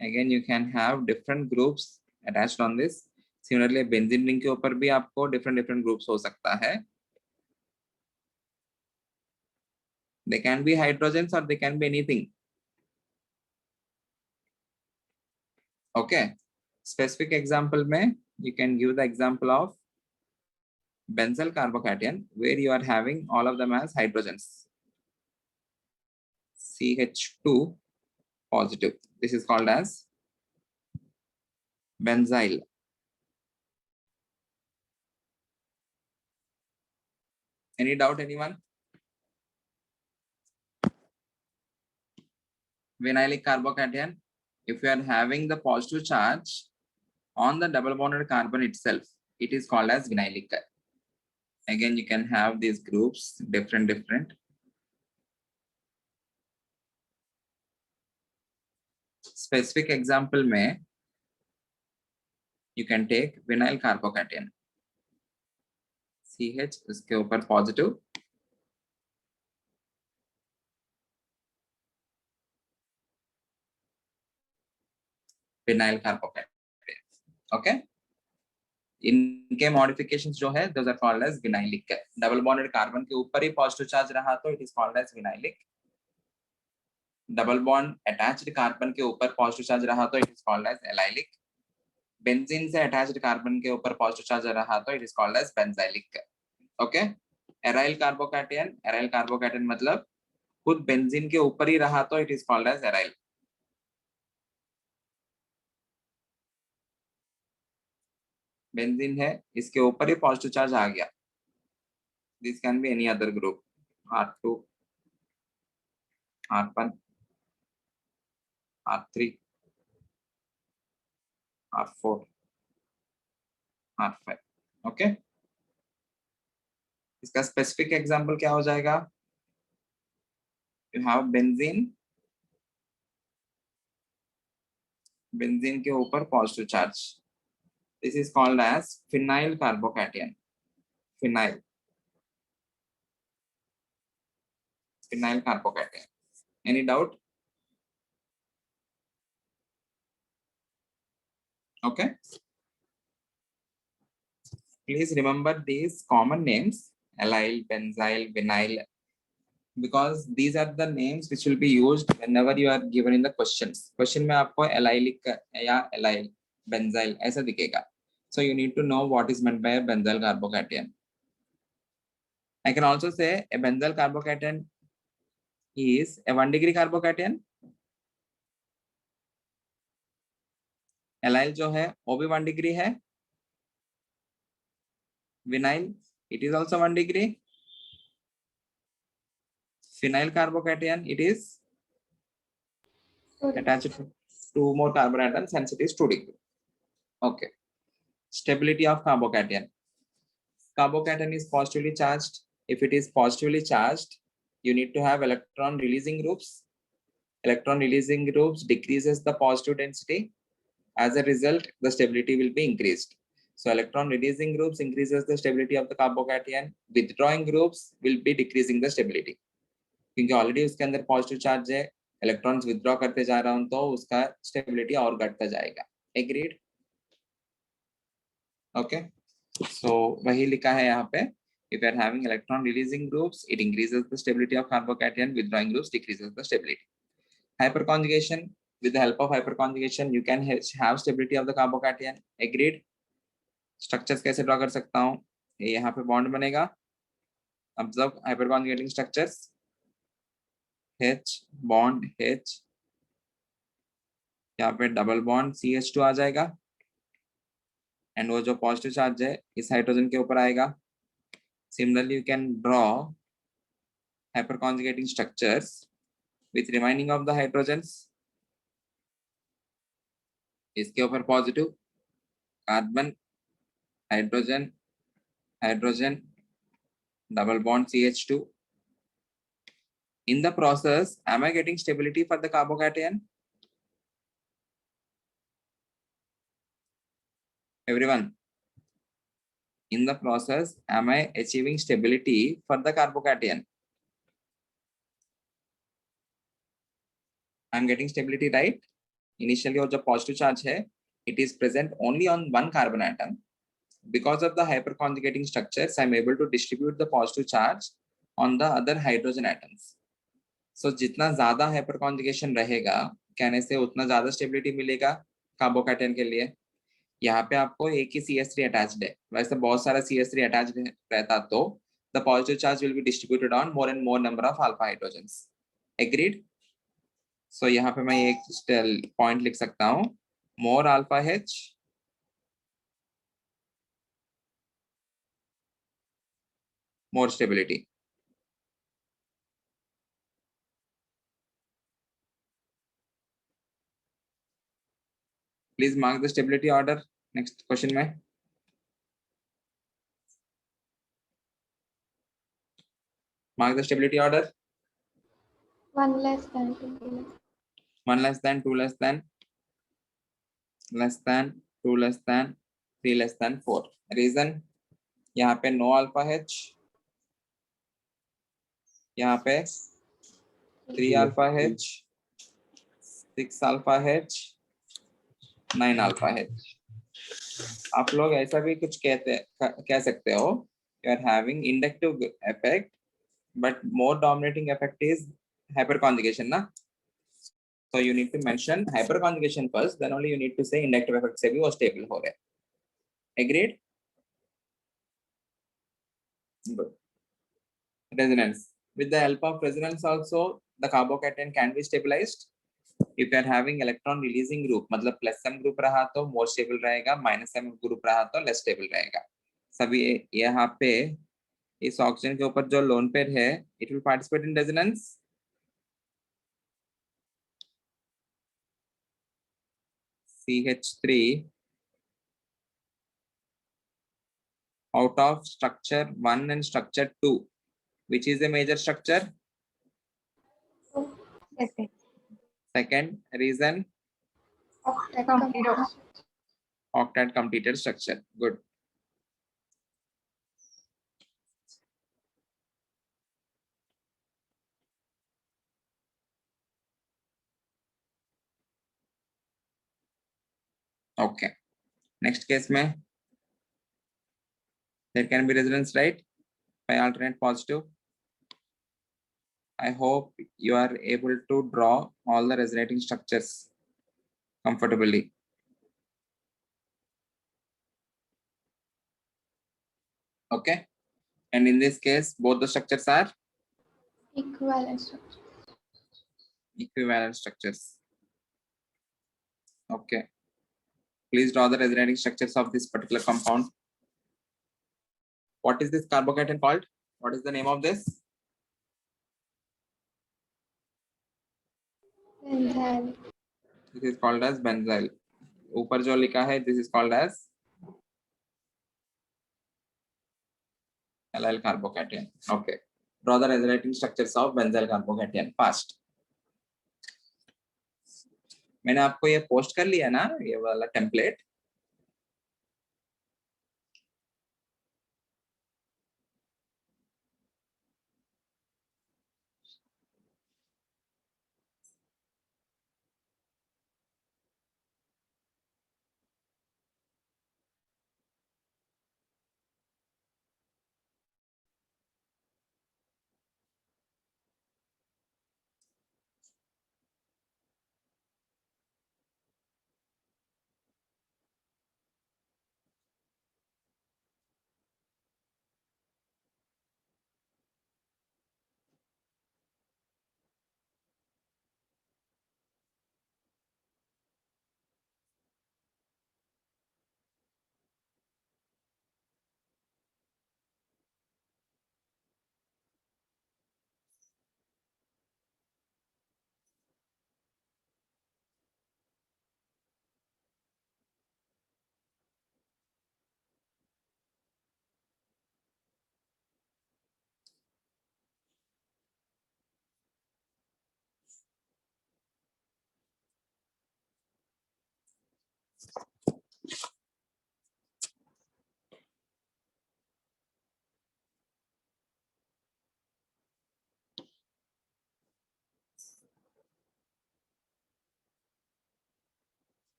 Again, you can have different groups attached on this. Similarly, benzene ring के ऊपर भी आपको different groups हो सकता है. They can be hydrogens or they can be anything. Okay. Specific example में you can give the example of benzyl carbocation where you are having all of them as hydrogens. CH2 positive. This is called as benzyl. Any doubt, anyone? Vinylic carbocation. If you are having the positive charge on the double bonded carbon itself, it is called as vinylic. Again, you can have these groups different. Specific example में you can take vinyl carbocation. CH इसके ऊपर positive. Vinyl carbocation. Okay. इनके modifications जो है those are called as vinylic. Double bonded carbon के ऊपर ही positive charge रहा तो it is called as vinylic. Double bond attached carbon के ऊपर positive charge रहा तो it is called as allylic. Benzene से attached carbon के ऊपर positive charge रहा तो it is called as benzylic. Okay. Aryl carbocation मतलब खुद benzene के ऊपर ही रहा तो it is called as aryl. Benzene है इसके ऊपर ही पॉजिटिव चार्ज आ गया. This can be any other group R2 R1 R3 R4 R5. Okay. इसका स्पेसिफिक एग्जांपल क्या हो जाएगा? यू हैव बेंजीन के ऊपर positive charge. This is called as phenyl carbocation. Phenyl carbocation. Any doubt? Okay. Please remember these common names: allyl, benzyl, vinyl, because these are the names which will be used whenever you are given in the questions. Question में आपको allylic या allyl, benzyl ऐसा दिखेगा. So you need to know what is meant by a benzyl carbocation. I can also say a benzyl carbocation is a 1 degree carbocation. Allyl जो है वो भी 1 degree है. Vinyl it is also 1 degree. Phenyl carbocation it is attached to 2 more carbon atoms, hence it is 2 degree. Okay. Stability of carbocation. Carbocation is positively charged. If it is positively charged, you need to have electron releasing groups. Electron releasing groups decreases the positive density. As a result, the stability will be increased. So electron releasing groups increases the stability of the carbocation. Withdrawing groups will be decreasing the stability. क्योंकि already उसके अंदर positive charge है, electrons withdraw करते जा रहा हूं तो उसका स्टेबिलिटी और घटता जाएगा. एग्रीड? ओके. सो वही लिखा है यहाँ पे. If you are having electron releasing groups, it increases the stability of carbocation. Withdrawing groups decreases the stability. Hyperconjugation, with the help of hyperconjugation, you can have stability of the carbocation. Agreed? Structures कैसे draw कर सकता हूँ? ये यहाँ पे bond बनेगा. Observe hyperconjugating structures. H bond H. यहाँ पे डबल बॉन्ड CH2 आ जाएगा. एंड वो जो पॉजिटिव चार्ज है इस हाइड्रोजन के ऊपर आएगा. Similarly, you can draw hyperconjugating structures with remaining of the hydrogens. इसके ऊपर positive carbon hydrogen hydrogen double bond CH2. In the process, am I getting stability for the carbocation? Everyone, in the process, am I achieving stability for the carbocation? I'm getting stability, right? Initially, और जो positive charge है, it is present only on one carbon atom. Because of the hyperconjugating structures, I'm able to distribute the positive charge on the other hydrogen atoms. So जितना ज़्यादा hyperconjugation रहेगा, कहने से उतना ज़्यादा stability मिलेगा carbocation के लिए. यहाँ पे आपको एक ही CH3 attached है. वैसे बहुत सारा CH3 attached रहता तो the positive charge will be distributed on more and more number of alpha hydrogens. Agreed? So यहाँ पे मैं एक point लिख सकता हूँ. More alpha H more stability. Please mark the stability order. Next question में. Mark the stability order. 1 less than 2. 1 less than, 2 less than, less than, 2 less than, 3 less than 4. Reason, यहाँ पे no alpha H, यहाँ पे 3 alpha H, 6 alpha H, 9 alpha H. आप लोग ऐसा भी कुछ कह सकते हो. You are having inductive effect, but more dominating effect is hyperconjugation, ना? So you need to mention hyperconjugation first, then only you need to say inductive effect से भी वो stable हो गए. Agreed? Good. Resonance. With the help of resonance also, the carbocation can be stabilized. If you are having electron releasing group, मतलब plus m group रहा तो more stable रहेगा, minus m group रहा तो less stable रहेगा. सभी यहाँ पे इस ऑक्सीजन के ऊपर जो लोन पेयर है, it will participate in resonance. CH3 out of structure 1 and structure 2, which is a major structure? Second. Second reason, octet completed structure. Good. Okay. Next case में there can be resonance, right? By alternate positive. I hope you are able to draw all the resonating structures comfortably. Okay. And in this case, both the structures are Equivalent structure. equivalent structures. Okay. Please draw the resonating structures of this particular compound. What is this carbocation called? What is the name of this? Benzyl. This is called as benzyl. ऊपर जो लिखा है, this is called as allyl carbocation. Okay. Draw the resonating structures of benzyl carbocation fast. मैंने आपको ये post कर लिया ना, ये वाला template.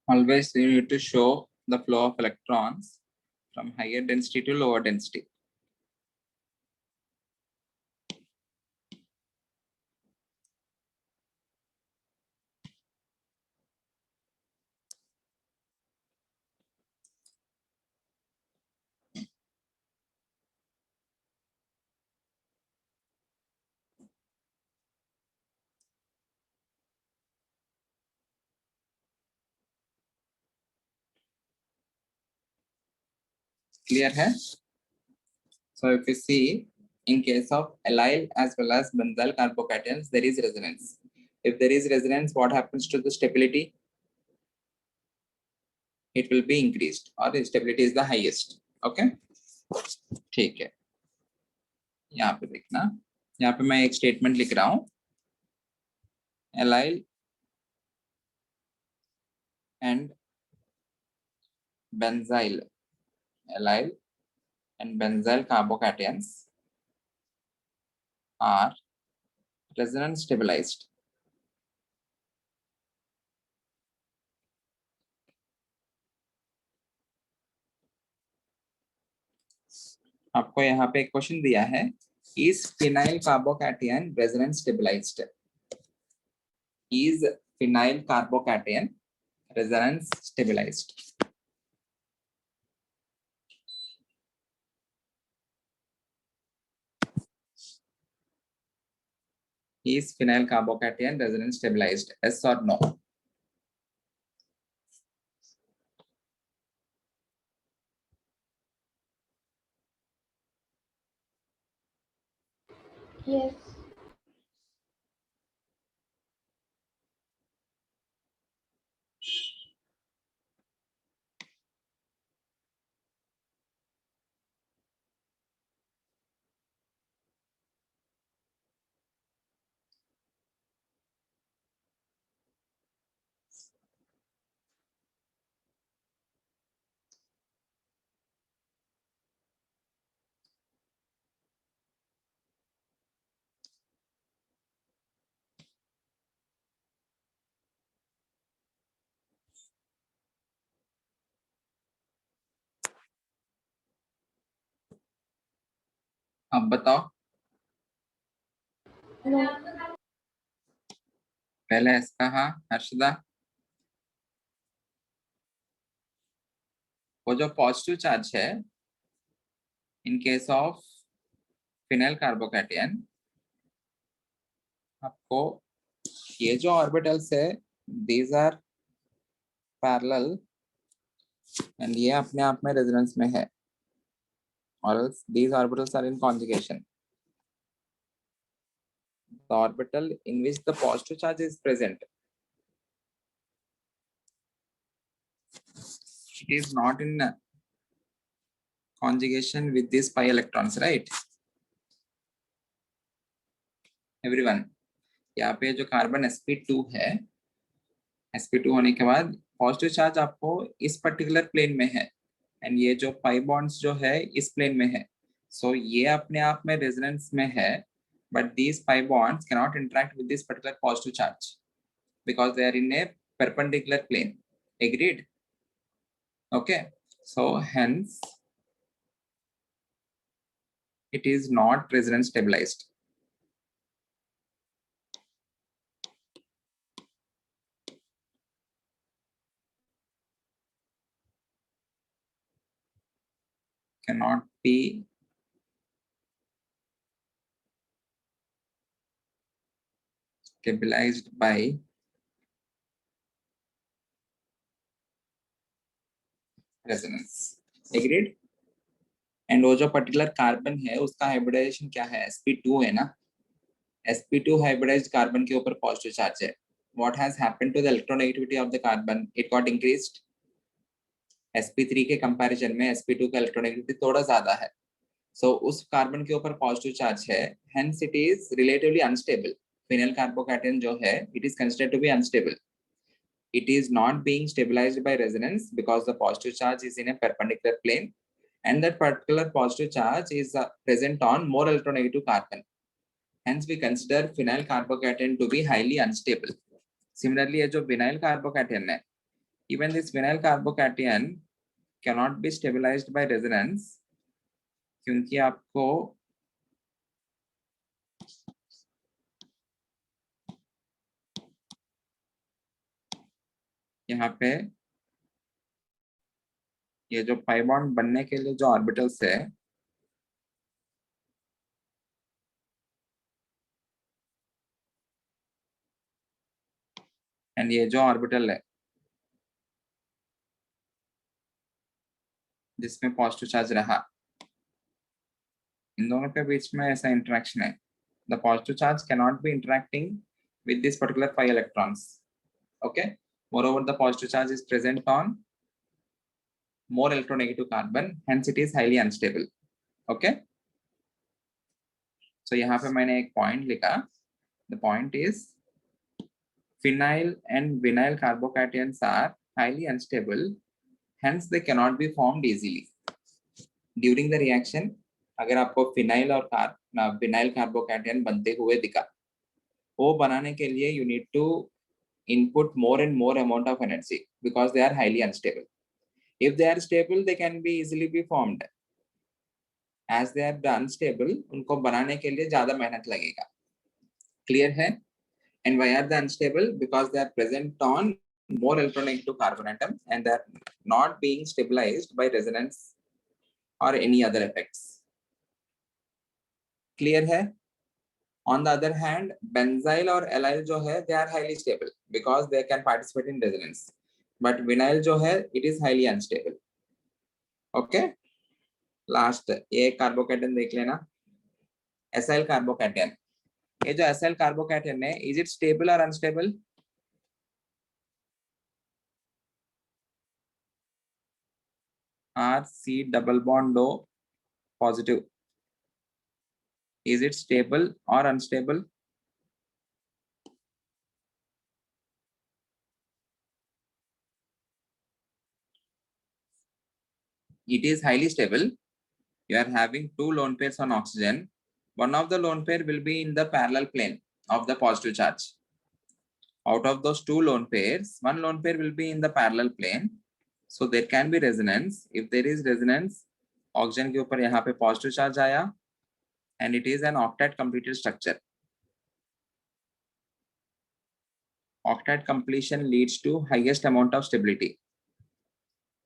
Always you need to show the flow of electrons from higher density to lower density. Clear hai? So if you see, in case of allyl as well as benzyl carbocations, there is resonance. If there is resonance, what happens to the stability? It will be increased, or the stability is the highest. Okay? ठीक है. यहाँ पे देखना, यहाँ पे मैं एक statement लिख रहा हूँ. Allyl and benzyl, allyl and benzyl carbocations are resonance stabilized. आपको यहाँ पे एक क्वेश्चन दिया है, is phenyl carbocation resonance stabilized? Is phenyl carbocation resonance stabilized? Is phenyl carbocation resonance stabilized? Yes or no? Yes. अब बताओ. No. पहले ऐसा कहा हर्षदा. वो जो पॉजिटिव चार्ज है, इन केस ऑफ फिनाइल कार्बोकैटायन, आपको ये जो ऑर्बिटल्स है, दीज आर पैरेलल एंड ये अपने आप में रेजोनेंस में है, or else these orbitals are in conjugation. The orbital in which the positive charge is present, it is not in conjugation with these pi electrons, right? Everyone, यहाँ पे जो carbon sp2 है, sp2 होने के बाद positive charge आपको इस particular plane में है, एंड ये जो पाई बॉन्ड्स जो है इस प्लेन में है. सो ये अपने आप में रेजोनेंस में है, but these pi bonds cannot interact with this particular positive charge because they are in a perpendicular plane. Agreed? Okay, so hence it is not resonance stabilized. Cannot be stabilized by resonance. Agreed? And वो जो particular carbon है उसका hybridisation क्या है, sp2 है ना. sp2 hybridised carbon के ऊपर पॉजिटिव चार्ज है. What has happened to the electronegativity of the carbon? It got increased. sp3 के कंपैरिजन में sp2 का इलेक्ट्रोनेगेटिविटी थोड़ा ज्यादा है. So उस कार्बन के ऊपर पॉजिटिव चार्ज है, hence it is relatively unstable. Phenyl carbocation जो है, it is considered to be unstable. It is not being stabilized by resonance because the positive charge is in a perpendicular plane, and that particular positive charge is present on more electronegative carbon. Hence we consider phenyl carbocation to be highly unstable. Similarly, ये जो vinyl carbocation है, even this vinyl carbocation cannot be stabilized by resonance क्योंकि आपको यहाँ पे ये जो pi bond बनने के लिए जो ऑर्बिटल्स है, एंड ये जो ऑर्बिटल है जिसमें पॉजिटिव चार्ज रहा, इन दोनों के बीच में ऐसा इंटरेक्शन है. The positive charge cannot be interacting with this particular 5 electrons. Okay. Moreover, the positive charge is present on more electronegative carbon, hence it is highly unstable. Okay. So यहाँ पे मैंने एक point लिखा. The point is phenyl and vinyl carbocations are highly unstable, hence they cannot be formed easily. During the reaction, अगर आपको phenyl और vinyl carbocation बनते हुए दिखा, वो बनाने के लिए you need to input more and more amount of energy because they are highly unstable. If they are stable, they can be easily be formed. As they are unstable, उनको बनाने के लिए ज़्यादा मेहनत लगेगा. Clear है? And why are they unstable? Because they are present on more electronegative carbon atoms and they are not being stabilized by resonance or any other effects. Clear है? On the other hand, benzyl और allyl जो है, they are highly stable because they can participate in resonance. But vinyl जो है, it is highly unstable. Okay? Last, ये कार्बोकैटन देख लेना. Acyl carbocation. ये जो acyl carbocation है, is it stable or unstable? RC double bond O positive. Is it stable or unstable? It is highly stable. You are having 2 lone pairs on oxygen. One of the lone pair will be in the parallel plane of the positive charge. Out of those 2 lone pairs, 1 lone pair will be in the parallel plane. So there can be resonance. If there is resonance, oxygen के ऊपर यहाँ पे positive charge आया, and it is an octet completed structure. Octet completion leads to highest amount of stability.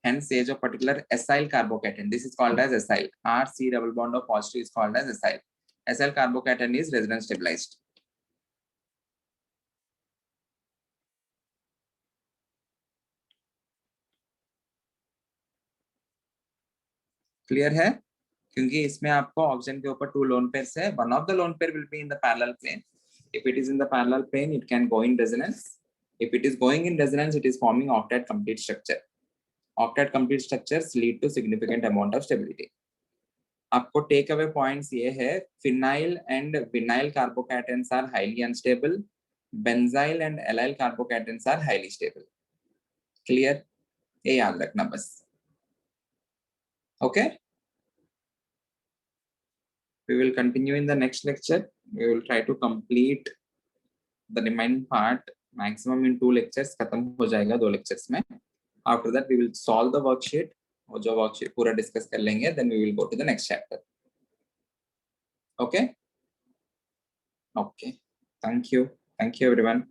Hence, ये जो particular acyl carbocation, this is called as acyl. RC double bond of positive is called as acyl. Acyl carbocation is resonance stabilized. Clear है? क्योंकि इसमें आपको oxygen के ऊपर 2 lone pairs है. One of the lone pair will be in the parallel plane. If it is in the parallel plane, it can go in resonance. If it is going in resonance, it is forming octet complete structure. Octet complete structures lead to significant amount of stability. आपको take away points ये है, phenyl and vinyl carbocations are highly unstable. Benzyl and allyl carbocations are highly stable. Clear? ये याद रखना बस. Okay? We will continue in the next lecture. We will try to complete the remaining part maximum in 2 lectures. खत्म हो जाएगा 2 lectures में. After that, we will solve the worksheet. और जो worksheet पूरा discuss कर लेंगे, then we will go to the next chapter. Okay? Okay. Thank you. Thank you, everyone.